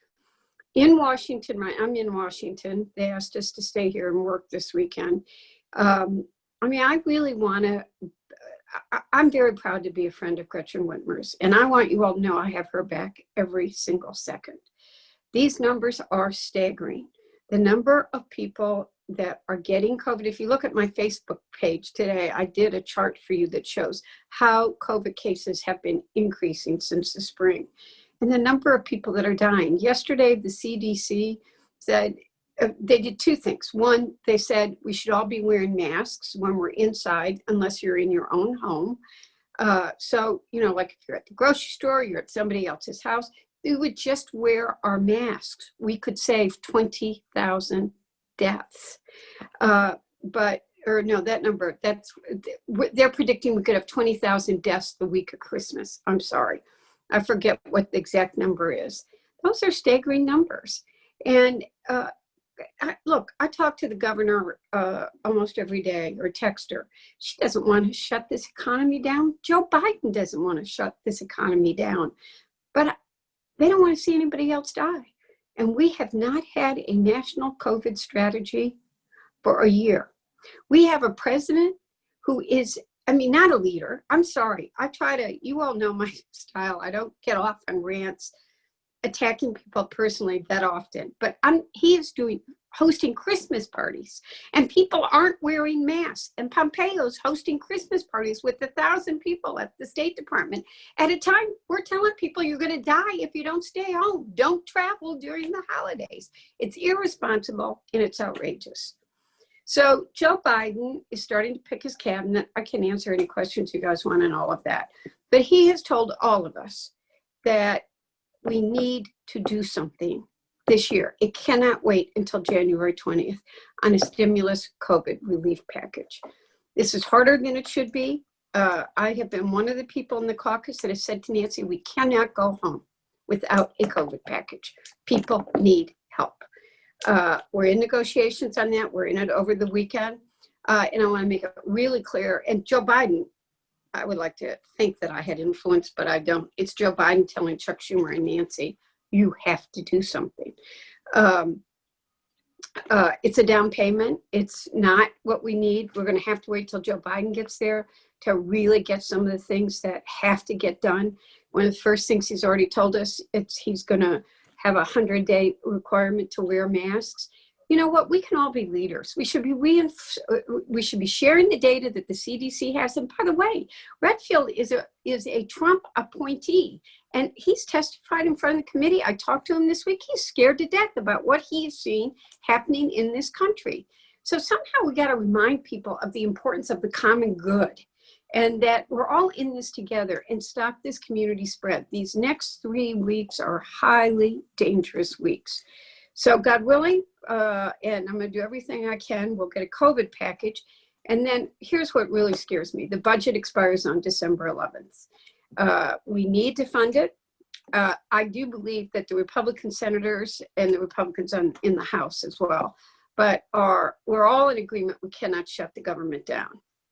In Washington, I'm in Washington. They asked us to stay here and work this weekend. I really want to, I'm very proud to be a friend of Gretchen Whitmer's, and I want you all to know I have her back every single second. These numbers are staggering. The number of people that are getting COVID, if you look at my Facebook page today, I did a chart for you that shows how COVID cases have been increasing since the spring. And the number of people that are dying. Yesterday, the CDC said, they did 2 things. One, they said we should all be wearing masks when we're inside, unless you're in your own home. So, like if you're at the grocery store, you're at somebody else's house, we would just wear our masks. We could save 20,000 deaths. They're predicting we could have 20,000 deaths the week of Christmas. I'm sorry. I forget what the exact number is. Those are staggering numbers. And I talk to the governor almost every day, or text her. She doesn't want to shut this economy down. Joe Biden doesn't want to shut this economy down. But they don't want to see anybody else die. And we have not had a national COVID strategy for a year. We have a president who is, not a leader. I'm sorry. You all know my style. I don't get off on rants attacking people personally that often, but he is hosting Christmas parties, and people aren't wearing masks. And Pompeo's hosting Christmas parties with 1,000 people at the State Department at a time we're telling people you're going to die if you don't stay home. Don't travel during the holidays. It's irresponsible and it's outrageous. So Joe Biden is starting to pick his cabinet. I can answer any questions you guys want and all of that. But he has told all of us that we need to do something this year. It cannot wait until January 20th on a stimulus COVID relief package. This is harder than it should be. I have been one of the people in the caucus that has said to Nancy, we cannot go home without a COVID package. People need help. We're in negotiations on that. We're in it over the weekend. And I want to make it really clear. And Joe Biden I would like to think that I had influence, but I don't. It's Joe Biden telling Chuck Schumer and Nancy, you have to do something. It's a down payment. It's not what we need. We're going to have to wait till Joe Biden gets there to really get some of the things that have to get done. One of the first things he's already told us, he's going to have a 100-day requirement to wear masks. You know what? We can all be leaders. We should be sharing the data that the CDC has. And by the way, Redfield is a Trump appointee, and he's testified in front of the committee. I talked to him this week. He's scared to death about what he's seen happening in this country. So somehow we got to remind people of the importance of the common good, and that we're all in this together and stop this community spread. These next 3 weeks are highly dangerous weeks. So God willing, and I'm going to do everything I can, we'll get a COVID package. And then here's what really scares me. The budget expires on December 11th. We need to fund it. I do believe that the Republican senators and the Republicans in the House as well, but we're all in agreement we cannot shut the government down.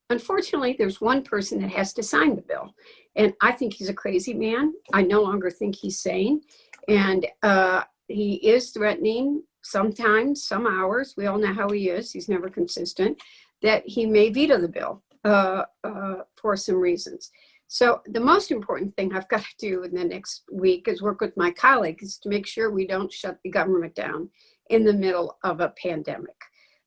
Unfortunately, there's one person that has to sign the bill. And I think he's a crazy man. I no longer think he's sane. And he is threatening sometimes, some hours, we all know how he is, he's never consistent, that he may veto the bill for some reasons. So the most important thing I've got to do in the next week is work with my colleagues to make sure we don't shut the government down in the middle of a pandemic.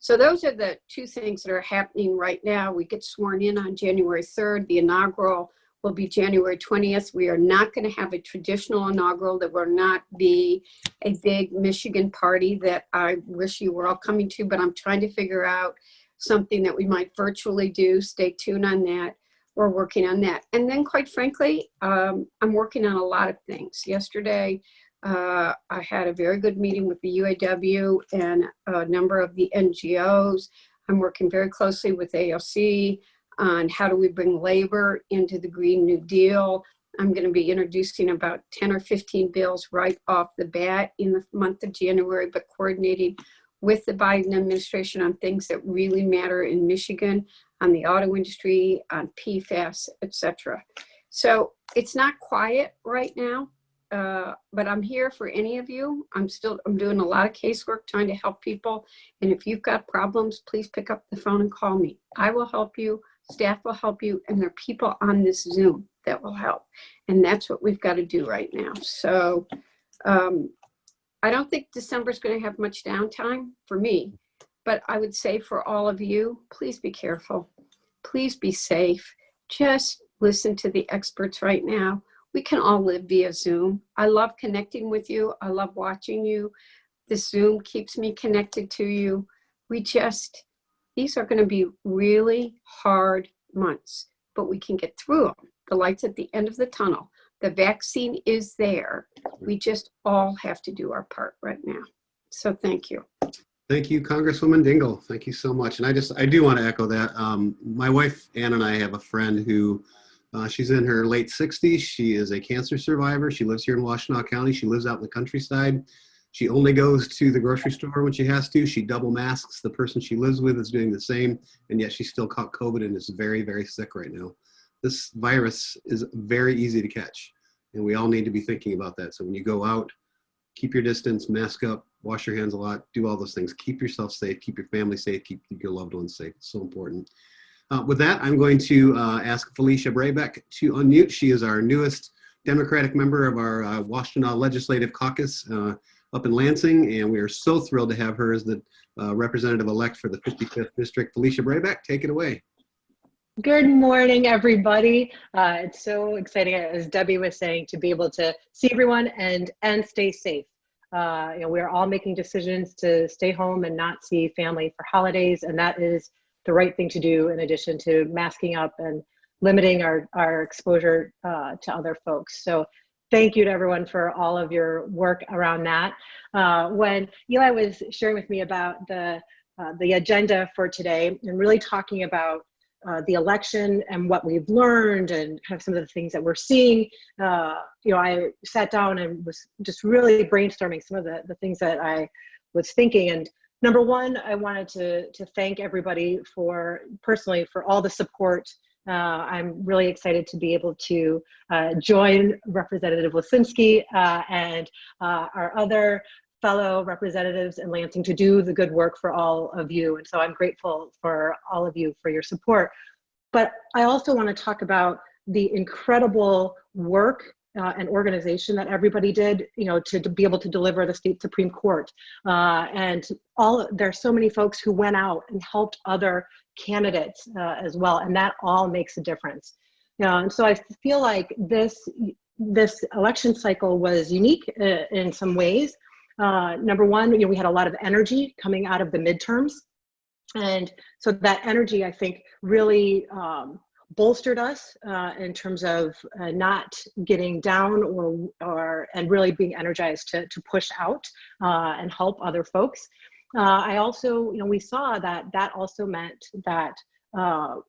So those are the 2 things that are happening right now. We get sworn in on January 3rd. The inaugural will be January 20th. We are not going to have a traditional inaugural. There will not be a big Michigan party that I wish you were all coming to, but I'm trying to figure out something that we might virtually do. Stay tuned on that. We're working on that. And then quite frankly, I'm working on a lot of things. Yesterday, I had a very good meeting with the UAW and a number of the NGOs. I'm working very closely with AOC on how do we bring labor into the Green New Deal. I'm going to be introducing about 10 or 15 bills right off the bat in the month of January, but coordinating with the Biden administration on things that really matter in Michigan, on the auto industry, on PFAS, etc. So it's not quiet right now, but I'm here for any of you. I'm doing a lot of casework trying to help people. And if you've got problems, please pick up the phone and call me. I will help you. Staff will help you, and there are people on this Zoom that will help. And that's what we've got to do right now. So I don't think December is going to have much downtime for me, but I would say for all of you, please be careful. Please be safe. Just listen to the experts right now. We can all live via Zoom. I love connecting with you. I love watching you. This Zoom keeps me connected to you. These are going to be really hard months, but we can get through them. The light's at the end of the tunnel. The vaccine is there. We just all have to do our part right now. So thank you. Thank you, Congresswoman Dingell. Thank you so much. And I do want to echo that. My wife, Ann, and I have a friend who, she's in her late 60s. She is a cancer survivor. She lives here in Washtenaw County. She lives out in the countryside. She only goes to the grocery store when she has to. She double masks. The person she lives with is doing the same, and yet she still caught COVID and is very, very sick right now. This virus is very easy to catch, and we all need to be thinking about that. So when you go out, keep your distance, mask up, wash your hands a lot, do all those things. Keep yourself safe, keep your family safe, keep your loved ones safe. It's so important. With that, I'm going to ask Felicia Brabec to unmute. She is our newest Democratic member of our Washtenaw Legislative Caucus up in Lansing, and we are so thrilled to have her as the representative-elect for the 55th District. Felicia Brabec, take it away. Good morning, everybody. It's so exciting, as Debbie was saying, to be able to see everyone and stay safe. We're all making decisions to stay home and not see family for holidays, and that is the right thing to do, in addition to masking up and limiting our exposure to other folks. So thank you to everyone for all of your work around that. When Eli was sharing with me about the agenda for today and really talking about the election and what we've learned and kind of some of the things that we're seeing, I sat down and was just really brainstorming some of the things that I was thinking. And number one, I wanted to thank everybody personally for all the support I'm really excited to be able to join Representative Lasinski and our other fellow representatives in Lansing to do the good work for all of you. And so I'm grateful for all of you for your support. But I also want to talk about the incredible work and organization that everybody did, to be able to deliver the state Supreme Court. And there's so many folks who went out and helped other candidates as well, and that all makes a difference. And so I feel like this election cycle was unique in some ways. Number one, we had a lot of energy coming out of the midterms. And so that energy, I think, really bolstered us in terms of not getting down and really being energized to push out and help other folks. I also, we saw that also meant that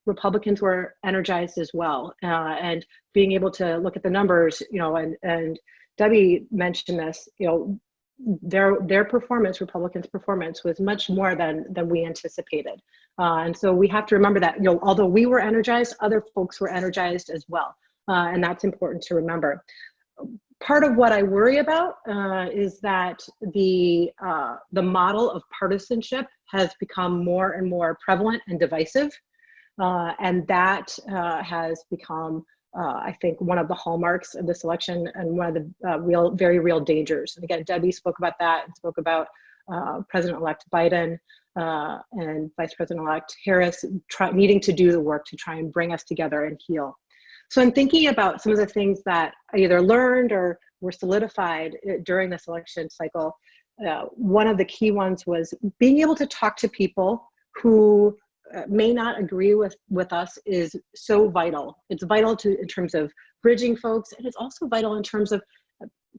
Republicans were energized as well, and being able to look at the numbers, and Debbie mentioned this, their performance, Republicans' performance, was much more than we anticipated. And so we have to remember that, although we were energized, other folks were energized as well. And that's important to remember. Part of what I worry about is that the model of partisanship has become more and more prevalent and divisive. And that has become, I think, one of the hallmarks of this election and one of the very real dangers. And again, Debbie spoke about that and spoke about President-elect Biden and Vice President-elect Harris needing to do the work to try and bring us together and heal. So I'm thinking about some of the things that I either learned or were solidified during this election cycle. One of the key ones was being able to talk to people who may not agree with us is so vital. It's vital in terms of bridging folks, and it's also vital in terms of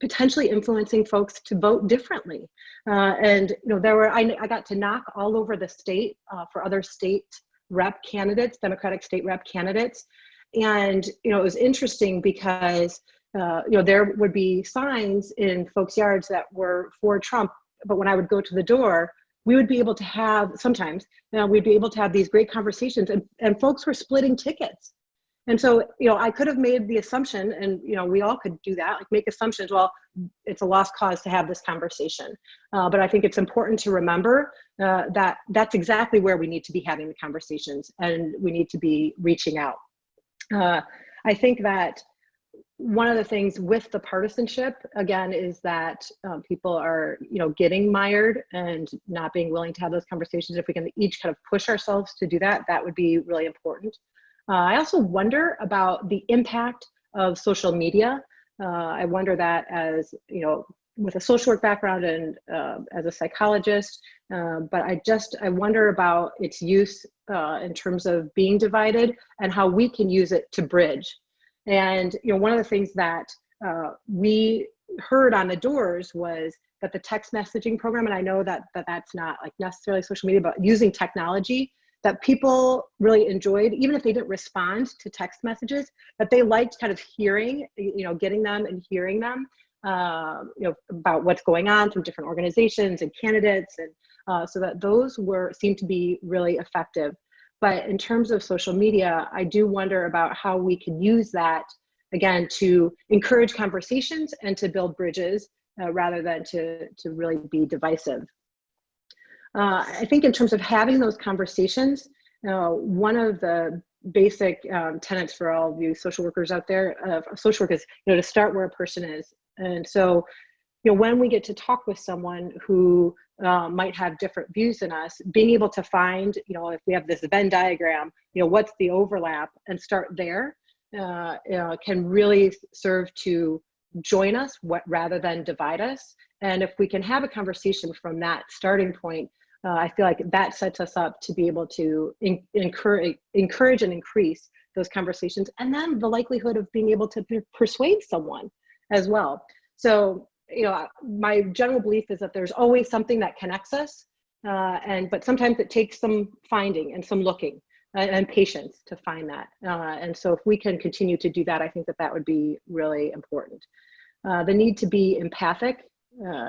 potentially influencing folks to vote differently. And I got to knock all over the state for other state rep candidates, Democratic state rep candidates. And it was interesting because there would be signs in folks' yards that were for Trump, but when I would go to the door, we would be able to have, sometimes, we'd be able to have these great conversations, and folks were splitting tickets. And so, I could have made the assumption, and, we all could do that, like make assumptions, well, it's a lost cause to have this conversation. But I think it's important to remember that that's exactly where we need to be having the conversations, and we need to be reaching out. I think that one of the things with the partisanship, again, is that people are, getting mired and not being willing to have those conversations. If we can each kind of push ourselves to do that, that would be really important. I also wonder about the impact of social media. I wonder that as, with a social work background and as a psychologist, but I wonder about its use in terms of being divided and how we can use it to bridge. And one of the things that we heard on the doors was that the text messaging program, and I know that that's not like necessarily social media, but using technology, that people really enjoyed, even if they didn't respond to text messages, that they liked kind of hearing, getting them and hearing them, about what's going on from different organizations and candidates, and so that those seemed to be really effective. But in terms of social media, I do wonder about how we can use that, again, to encourage conversations and to build bridges rather than to really be divisive. I think in terms of having those conversations, one of the basic tenets for all of you social workers out there, social work is, to start where a person is. And so, when we get to talk with someone who might have different views than us, being able to find, if we have this Venn diagram, what's the overlap, and start there can really serve to join us rather than divide us. And if we can have a conversation from that starting point, I feel like that sets us up to be able to encourage and increase those conversations, and then the likelihood of being able to persuade someone as well. So, my general belief is that there's always something that connects us, but sometimes it takes some finding and some looking and patience to find that. And so if we can continue to do that, I think that would be really important. The need to be empathic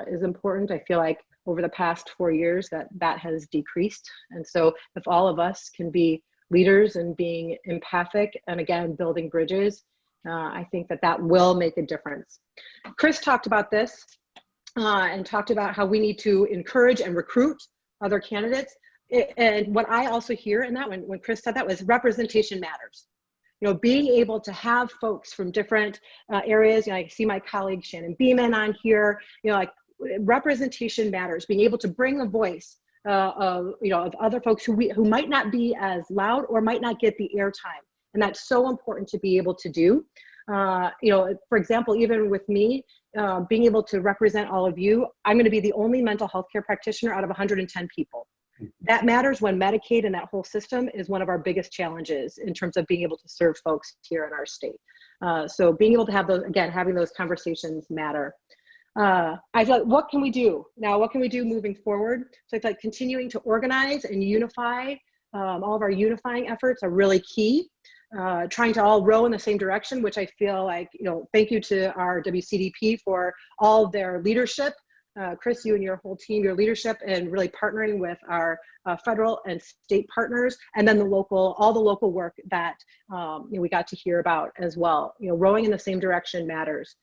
is important. I feel like over the past 4 years that has decreased. And so if all of us can be leaders and being empathic, and again, building bridges. I think that will make a difference. Chris talked about this and talked about how we need to encourage and recruit other candidates. And what I also hear in that, when Chris said that, was representation matters. You know, being able to have folks from different areas, you know, I see my colleague Shannon Beeman on here, you know, like representation matters, being able to bring a voice of other folks who might not be as loud or might not get the airtime. And that's so important to be able to do. You know, for example, even with me, being able to represent all of you, I'm going to be the only mental health care practitioner out of 110 people. That matters when Medicaid and that whole system is one of our biggest challenges in terms of being able to serve folks here in our state. So being able to have those, again, having those conversations matter. I thought, what can we do now? What can we do moving forward? So I thought continuing to organize and unify, all of our unifying efforts are really key. Trying to all row in the same direction, which I feel like, you know, thank you to our WCDP for all their leadership. Chris, you and your whole team, your leadership, and really partnering with our federal and state partners, and then all the local work that you know, we got to hear about as well. You know, rowing in the same direction matters.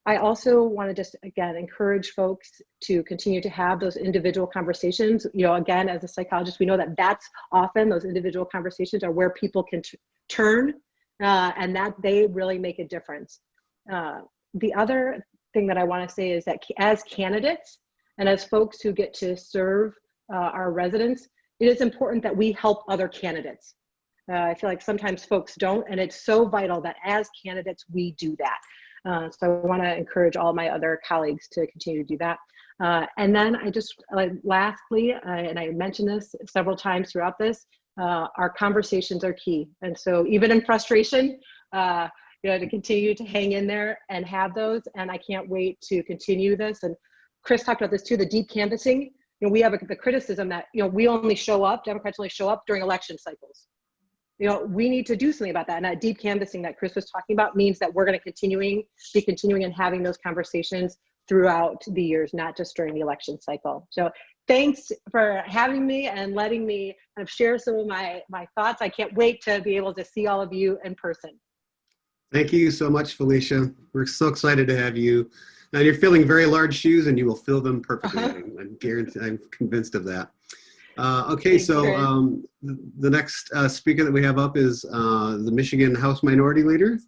I also want to just, again, encourage folks to continue to have those individual conversations. You know, again, as a psychologist, we know that that's often, those individual conversations are where people can turn and that they really make a difference. The other thing that I want to say is that as candidates and as folks who get to serve our residents, it is important that we help other candidates. I feel like sometimes folks don't, and it's so vital that as candidates, we do that. So I want to encourage all my other colleagues to continue to do that. And then I just, lastly, and I mentioned this several times throughout this, our conversations are key. And so even in frustration, you know, to continue to hang in there and have those. And I can't wait to continue this. And Chris talked about this too, the deep canvassing. You know, we have the criticism that, you know, we only show up, Democrats only show up during election cycles. You know, we need to do something about that. And that deep canvassing that Chris was talking about means that we're going to be continuing and having those conversations throughout the years, not just during the election cycle. So thanks for having me and letting me kind of share some of my thoughts. I can't wait to be able to see all of you in person. Thank you so much, Felicia. We're so excited to have you. Now you're filling very large shoes and you will fill them perfectly. I'm convinced of that. Okay, so the next speaker that we have up is the Michigan House Minority Leader.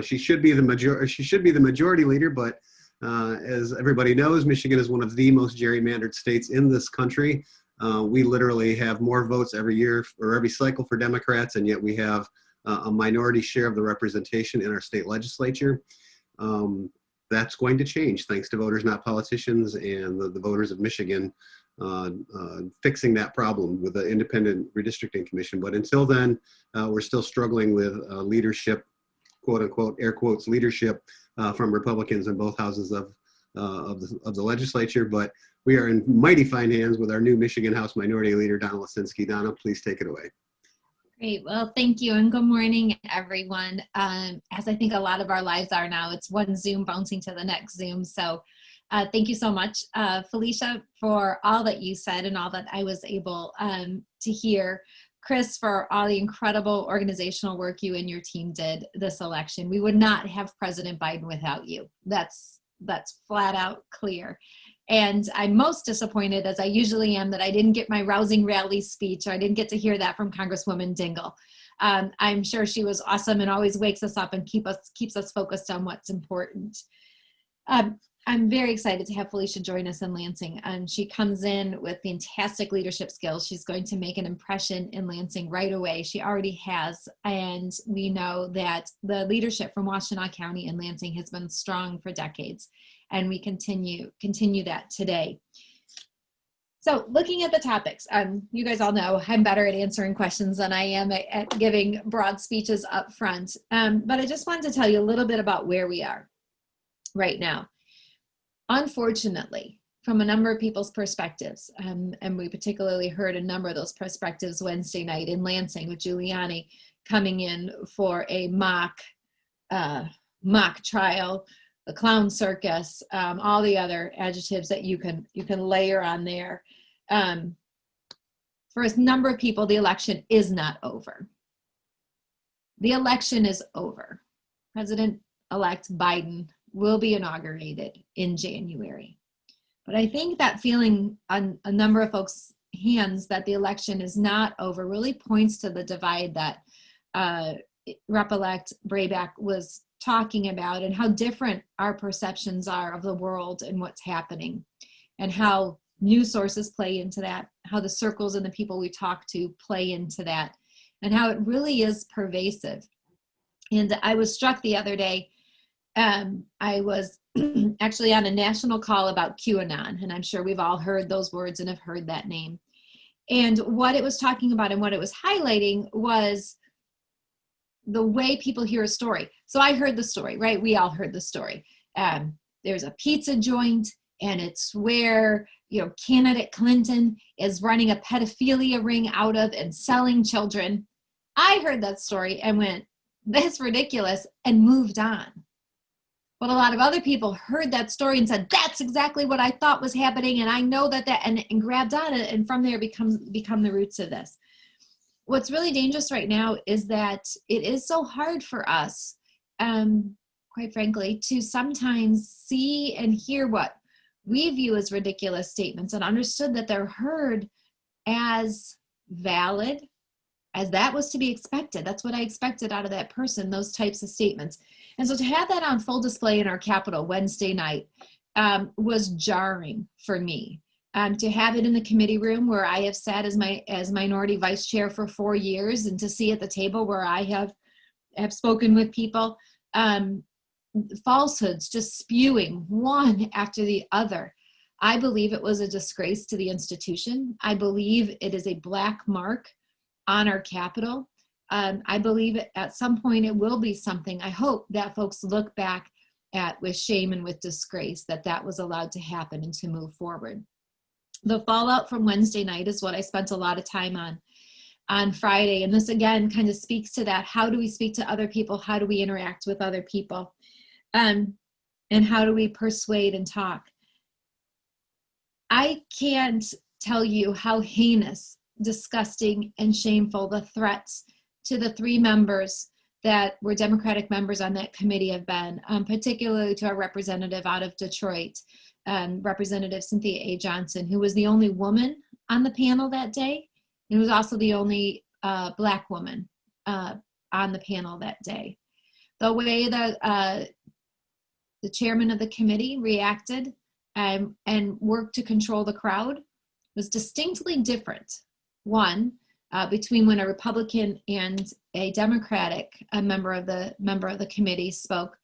She should be the majority leader, but as everybody knows, Michigan is one of the most gerrymandered states in this country. We literally have more votes every year or every cycle for Democrats, and yet we have a minority share of the representation in our state legislature. That's going to change thanks to Voters Not Politicians and the voters of Michigan fixing that problem with the Independent Redistricting Commission. But until then, we're still struggling with leadership, quote unquote, air quotes, leadership from Republicans in both houses of the legislature. But we are in mighty fine hands with our new Michigan House Minority Leader, Donna Lasinski. Donna, please take it away. Great. Well, thank you. And good morning, everyone. As I think a lot of our lives are now, it's one Zoom bouncing to the next Zoom. So thank you so much, Felicia, for all that you said and all that I was able to hear. Chris, for all the incredible organizational work you and your team did this election. We would not have President Biden without you. That's flat out clear. And I'm most disappointed, as I usually am, that I didn't get my rousing rally speech, or I didn't get to hear that from Congresswoman Dingell. I'm sure she was awesome and always wakes us up and keeps us focused on what's important. I'm very excited to have Felicia join us in Lansing. She comes in with fantastic leadership skills. She's going to make an impression in Lansing right away. She already has, and we know that the leadership from Washtenaw County and Lansing has been strong for decades, and we continue that today. So looking at the topics, you guys all know I'm better at answering questions than I am at giving broad speeches up front, but I just wanted to tell you a little bit about where we are right now. Unfortunately, from a number of people's perspectives, and we particularly heard a number of those perspectives Wednesday night in Lansing with Giuliani coming in for a mock trial, the clown circus, all the other adjectives that you can layer on there. for a number of people, the election is not over. The election is over. President-elect Biden will be inaugurated in January. But I think that feeling on a number of folks' hands that the election is not over really points to the divide that Rep-elect Brabec was talking about, and how different our perceptions are of the world and what's happening, and how news sources play into that, how the circles and the people we talk to play into that, and how it really is pervasive. And I was struck the other day, I was actually on a national call about QAnon, and I'm sure we've all heard those words and have heard that name. And what it was talking about and what it was highlighting was the way people hear a story. So I heard the story, right? We all heard the story. There's a pizza joint, and it's where, you know, candidate Clinton is running a pedophilia ring out of and selling children. I heard that story and went, that's ridiculous, and moved on. But a lot of other people heard that story and said, that's exactly what I thought was happening, and I know that, and grabbed on it, and from there become the roots of this. What's really dangerous right now is that it is so hard for us, quite frankly, to sometimes see and hear what we view as ridiculous statements and understood that they're heard as valid, as that was to be expected. That's what I expected out of that person, those types of statements. And so to have that on full display in our Capitol Wednesday night was jarring for me. To have it in the committee room where I have sat as minority vice chair for 4 years, and to see at the table where I have spoken with people, falsehoods just spewing one after the other. I believe it was a disgrace to the institution. I believe it is a black mark on our Capitol. I believe at some point it will be something, I hope, that folks look back at with shame and with disgrace, that was allowed to happen and to move forward. The fallout from Wednesday night is what I spent a lot of time on Friday. And this again kind of speaks to that. How do we speak to other people? How do we interact with other people? And how do we persuade and talk? I can't tell you how heinous, disgusting, and shameful the threats to the 3 members that were Democratic members on that committee have been, particularly to our representative out of Detroit, Representative Cynthia A. Johnson, who was the only woman on the panel that day, and was also the only black woman on the panel that day. The way that the chairman of the committee reacted and worked to control the crowd was distinctly different. One, between when a Republican and a Democratic member of the committee spoke,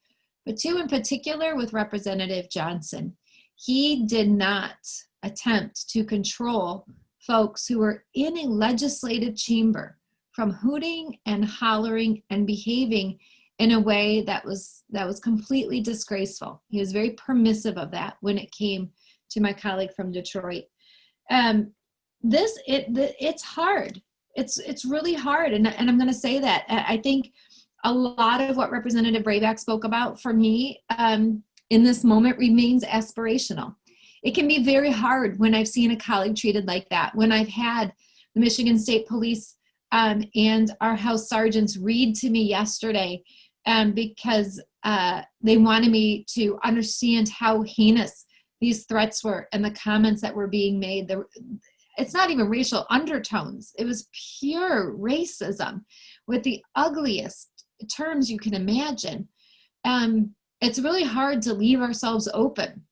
but 2 in particular with Representative Johnson. He did not attempt to control folks who were in a legislative chamber from hooting and hollering and behaving in a way that was completely disgraceful. He was very permissive of that when it came to my colleague from Detroit. It's hard. It's really hard, and I'm going to say that. I think a lot of what Representative Brabec spoke about for me in this moment remains aspirational. It can be very hard when I've seen a colleague treated like that, when I've had the Michigan State Police and our House sergeants read to me yesterday because they wanted me to understand how heinous these threats were and the comments that were being made. It's not even racial undertones. It was pure racism with the ugliest terms you can imagine. It's really hard to leave ourselves open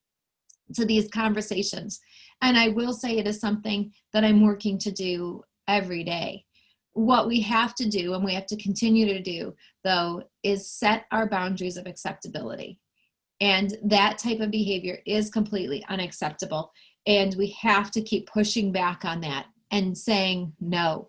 to these conversations. And I will say it is something that I'm working to do every day. What we have to do, and we have to continue to do, though, is set our boundaries of acceptability. And that type of behavior is completely unacceptable. And we have to keep pushing back on that and saying no.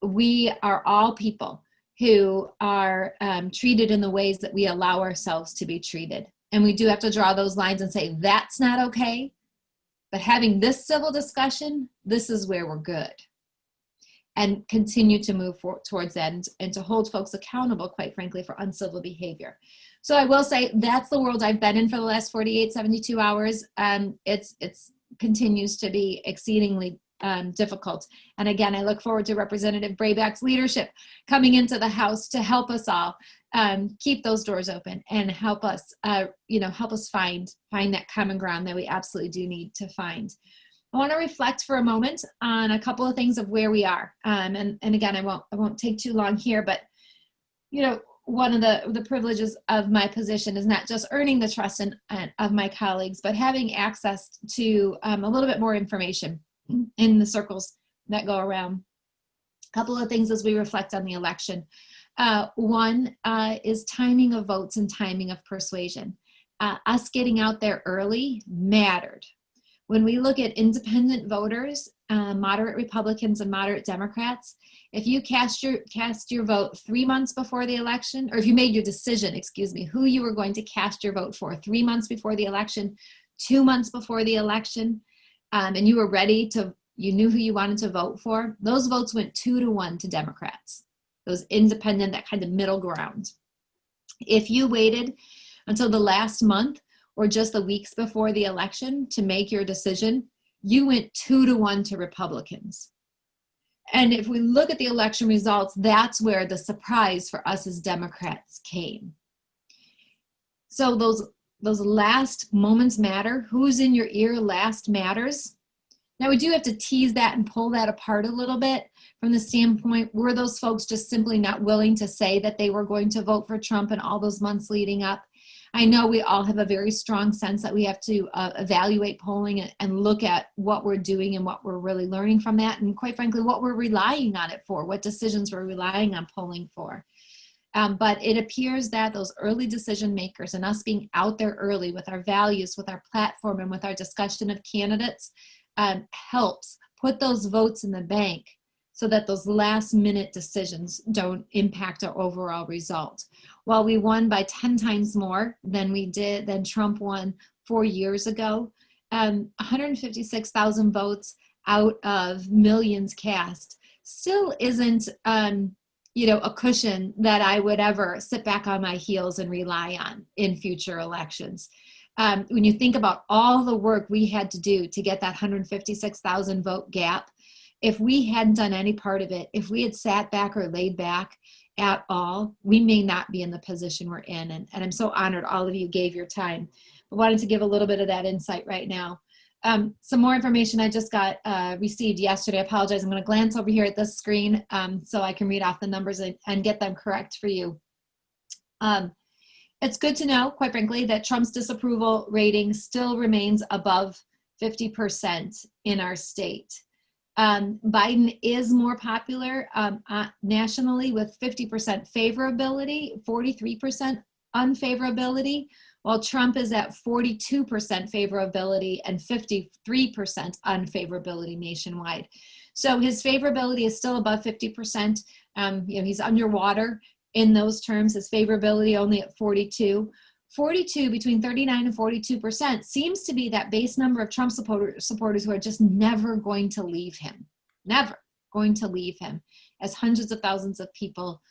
We are all people who are treated in the ways that we allow ourselves to be treated. And we do have to draw those lines and say, that's not okay. But having this civil discussion, this is where we're good. And continue to move towards that and to hold folks accountable, quite frankly, for uncivil behavior. So I will say that's the world I've been in for the last 48, 72 hours. It's continues to be exceedingly difficult. And again, I look forward to Representative Brabec's leadership coming into the House to help us all keep those doors open and help us, help us find that common ground that we absolutely do need to find. I want to reflect for a moment on a couple of things of where we are. And again, I won't take too long here, but one of the privileges of my position is not just earning the trust of my colleagues, but having access to a little bit more information in the circles that go around. A couple of things as we reflect on the election. One is timing of votes and timing of persuasion. Us getting out there early mattered. When we look at independent voters, moderate Republicans and moderate Democrats, if you cast your vote 3 months before the election, or if you made your decision, who you were going to cast your vote for 3 months before the election, 2 months before the election, and you were ready you knew who you wanted to vote for, those votes went 2-1 to Democrats. Those independent, that kind of middle ground. If you waited until the last month or just the weeks before the election to make your decision, you went 2-1 to Republicans. And if we look at the election results, that's where the surprise for us as Democrats came. So those last moments matter. Who's in your ear last matters. Now we do have to tease that and pull that apart a little bit from the standpoint, were those folks just simply not willing to say that they were going to vote for Trump in all those months leading up? I know we all have a very strong sense that we have to evaluate polling and look at what we're doing and what we're really learning from that, and quite frankly, what we're relying on it for, what decisions we're relying on polling for. But it appears that those early decision makers and us being out there early with our values, with our platform, and with our discussion of candidates helps put those votes in the bank so that those last minute decisions don't impact our overall result. While we won by 10 times more than Trump won 4 years ago, 156,000 votes out of millions cast still isn't a cushion that I would ever sit back on my heels and rely on in future elections. When you think about all the work we had to do to get that 156,000 vote gap, if we hadn't done any part of it, if we had sat back or laid back at all, we may not be in the position we're in. And I'm so honored all of you gave your time. I wanted to give a little bit of that insight right now. Some more information I just got received yesterday. I apologize. I'm going to glance over here at this screen so I can read off the numbers and get them correct for you. It's good to know, quite frankly, that Trump's disapproval rating still remains above 50% in our state. Biden is more popular nationally with 50% favorability, 43% unfavorability, while Trump is at 42% favorability and 53% unfavorability nationwide. So his favorability is still above 50%. He's underwater in those terms. His favorability only at 42. 42, between 39 and 42% seems to be that base number of Trump supporters who are just never going to leave him. Never going to leave him, as hundreds of thousands of people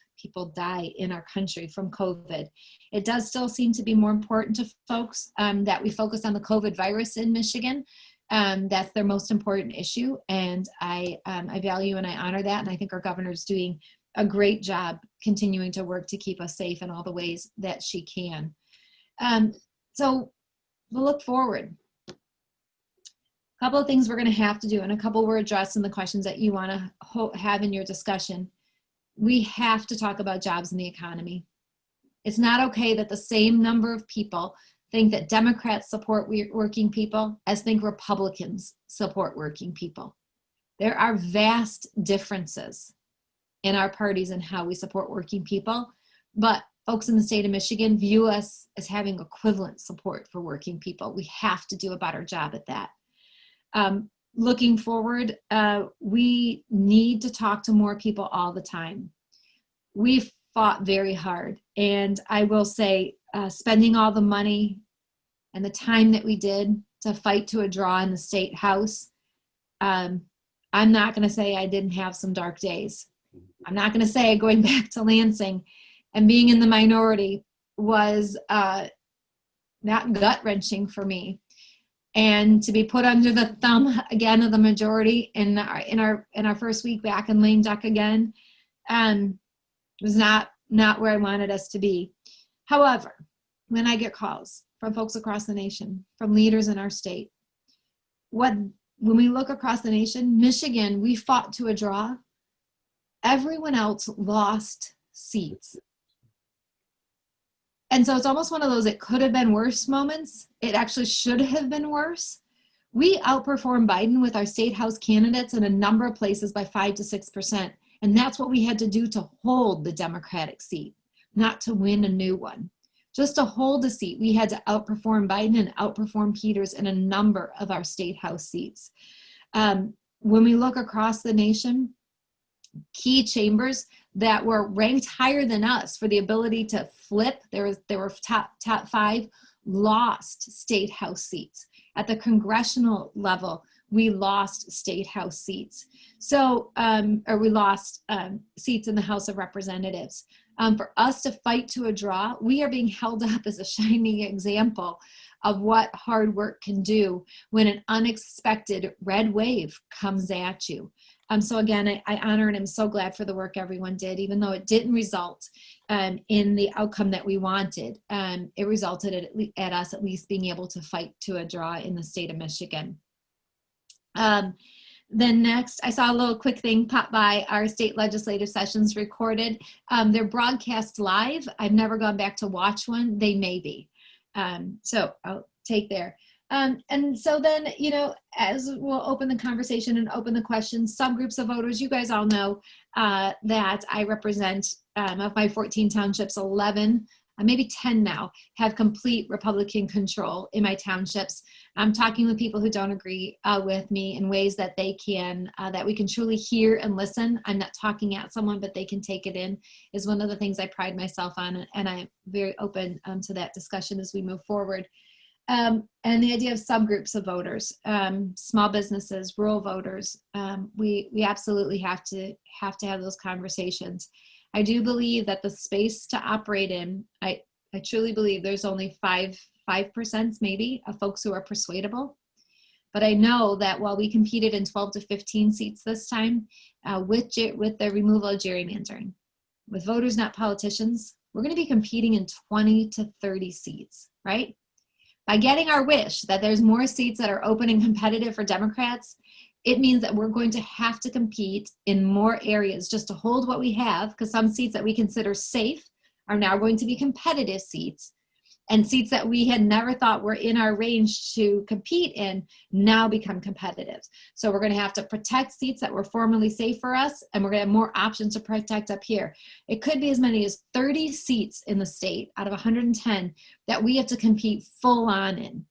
die in our country from COVID. It does still seem to be more important to folks that we focus on the COVID virus in Michigan. That's their most important issue, and I value and I honor that, and I think our governor's doing a great job continuing to work to keep us safe in all the ways that she can. So we'll look forward. A couple of things we're going to have to do, and a couple we're addressing the questions that you want to have in your discussion. We have to talk about jobs in the economy. It's not okay that the same number of people think that Democrats support working people as think Republicans support working people. There are vast differences in our parties and how we support working people, but folks in the state of Michigan view us as having equivalent support for working people. We have to do a better job at that. Looking forward, we need to talk to more people all the time. We've fought very hard, and I will say spending all the money and the time that we did to fight to a draw in the state house, I'm not going to say I didn't have some dark days. I'm not going to say going back to Lansing and being in the minority was not gut-wrenching for me. and to be put under the thumb again of the majority in our first week back in lame duck again, was not where I wanted us to be. However, when I get calls from folks across the nation, from leaders in our state, when we look across the nation, Michigan, we fought to a draw. Everyone else lost seats. And so it's almost one of those, it could have been worse moments. It actually should have been worse. We outperformed Biden with our state house candidates in a number of places by 5 to 6%. And that's what we had to do to hold the Democratic seat, not to win a new one. Just to hold a seat, we had to outperform Biden and outperform Peters in a number of our state house seats. When we look across the nation, key chambers that were ranked higher than us for the ability to flip, there were top 5, lost state house seats. At the congressional level, we lost state house seats. So, or we lost seats in the House of Representatives. For us to fight to a draw, we are being held up as a shining example of what hard work can do when an unexpected red wave comes at you. So again, I honor and I'm so glad for the work everyone did, even though it didn't result in the outcome that we wanted. It resulted at us at least being able to fight to a draw in the state of Michigan. Then next, I saw a little quick thing pop by. Our state legislative sessions recorded. They're broadcast live. I've never gone back to watch one. They may be. So I'll take there. And so then, you know, as we'll open the conversation and open the questions, subgroups of voters, you guys all know that I represent, of my 14 townships, 11, maybe 10 now, have complete Republican control in my townships. I'm talking with people who don't agree with me in ways that they can, that we can truly hear and listen. I'm not talking at someone, but they can take it in, is one of the things I pride myself on. And I'm very open to that discussion as we move forward. And the idea of subgroups of voters, small businesses, rural voters, we absolutely have to have those conversations. I do believe that the space to operate in, I truly believe there's only 5% maybe of folks who are persuadable. But I know that while we competed in 12 to 15 seats this time, with the removal of gerrymandering, with voters not politicians, we're going to be competing in 20 to 30 seats, right? By getting our wish that there's more seats that are open and competitive for Democrats, it means that we're going to have to compete in more areas just to hold what we have, because some seats that we consider safe are now going to be competitive seats, and seats that we had never thought were in our range to compete in now become competitive. So we're going to have to protect seats that were formerly safe for us, and we're going to have more options to protect up here. It could be as many as 30 seats in the state out of 110 that we have to compete full on in.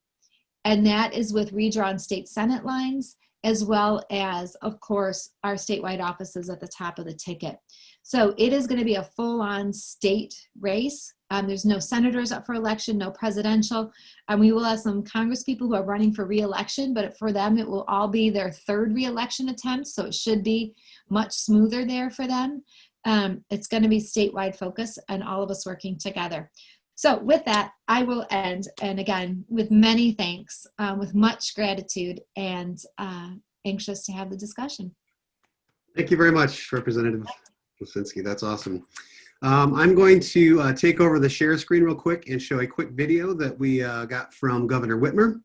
And that is with redrawn state Senate lines, as well as, of course, our statewide offices at the top of the ticket. So it is going to be a full-on state race. There's no senators up for election, no presidential. We will have some Congress people who are running for re-election, but for them, it will all be their third re-election attempt. So it should be much smoother there for them. It's going to be statewide focus and all of us working together. So with that, I will end. And again, with many thanks, with much gratitude, and anxious to have the discussion. Thank you very much, Representative Lasinski. That's awesome. I'm going to take over the share screen real quick and show a quick video that we got from Governor Whitmer,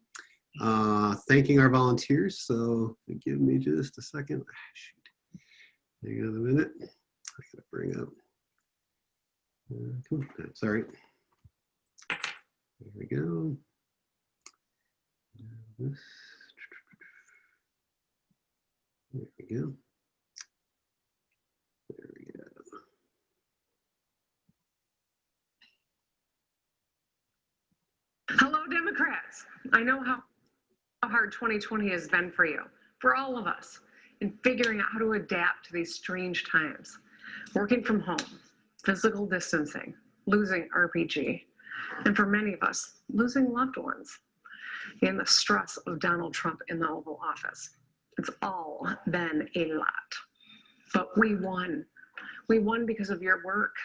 thanking our volunteers. So give me just a second. Shoot. Hang on a minute. I gotta bring up. Come on. Sorry. There we go. There we go. There we go. Hello, Democrats. I know how hard 2020 has been for you, for all of us, in figuring out how to adapt to these strange times. Working from home, physical distancing, losing RPG, and for many of us, losing loved ones in the stress of Donald Trump in the Oval Office. It's all been a lot, but we won. We won because of your work.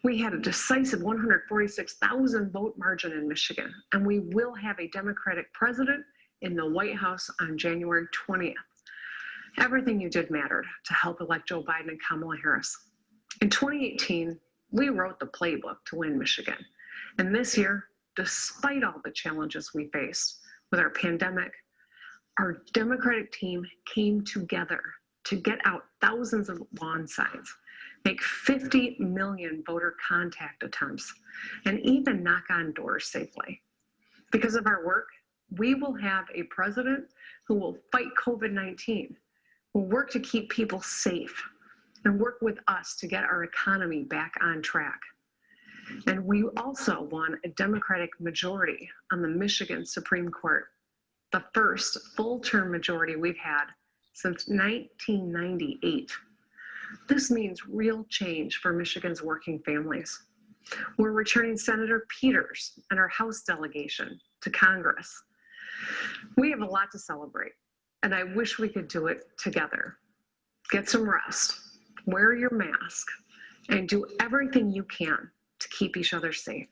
We had a decisive 146,000 vote margin in Michigan, and we will have a Democratic president in the White House on January 20th. Everything you did mattered to help elect Joe Biden and Kamala Harris. In 2018, we wrote the playbook to win Michigan. And this year, despite all the challenges we faced with our pandemic, our Democratic team came together to get out thousands of lawn signs, make 50 million voter contact attempts, and even knock on doors safely. Because of our work, we will have a president who will fight COVID-19, will work to keep people safe, and work with us to get our economy back on track. And we also won a Democratic majority on the Michigan Supreme Court, the first full-term majority we've had since 1998. This means real change for Michigan's working families. We're returning Senator Peters and our House delegation to Congress. We have a lot to celebrate, and I wish we could do it together. Get some rest, wear your mask, and do everything you can to keep each other safe.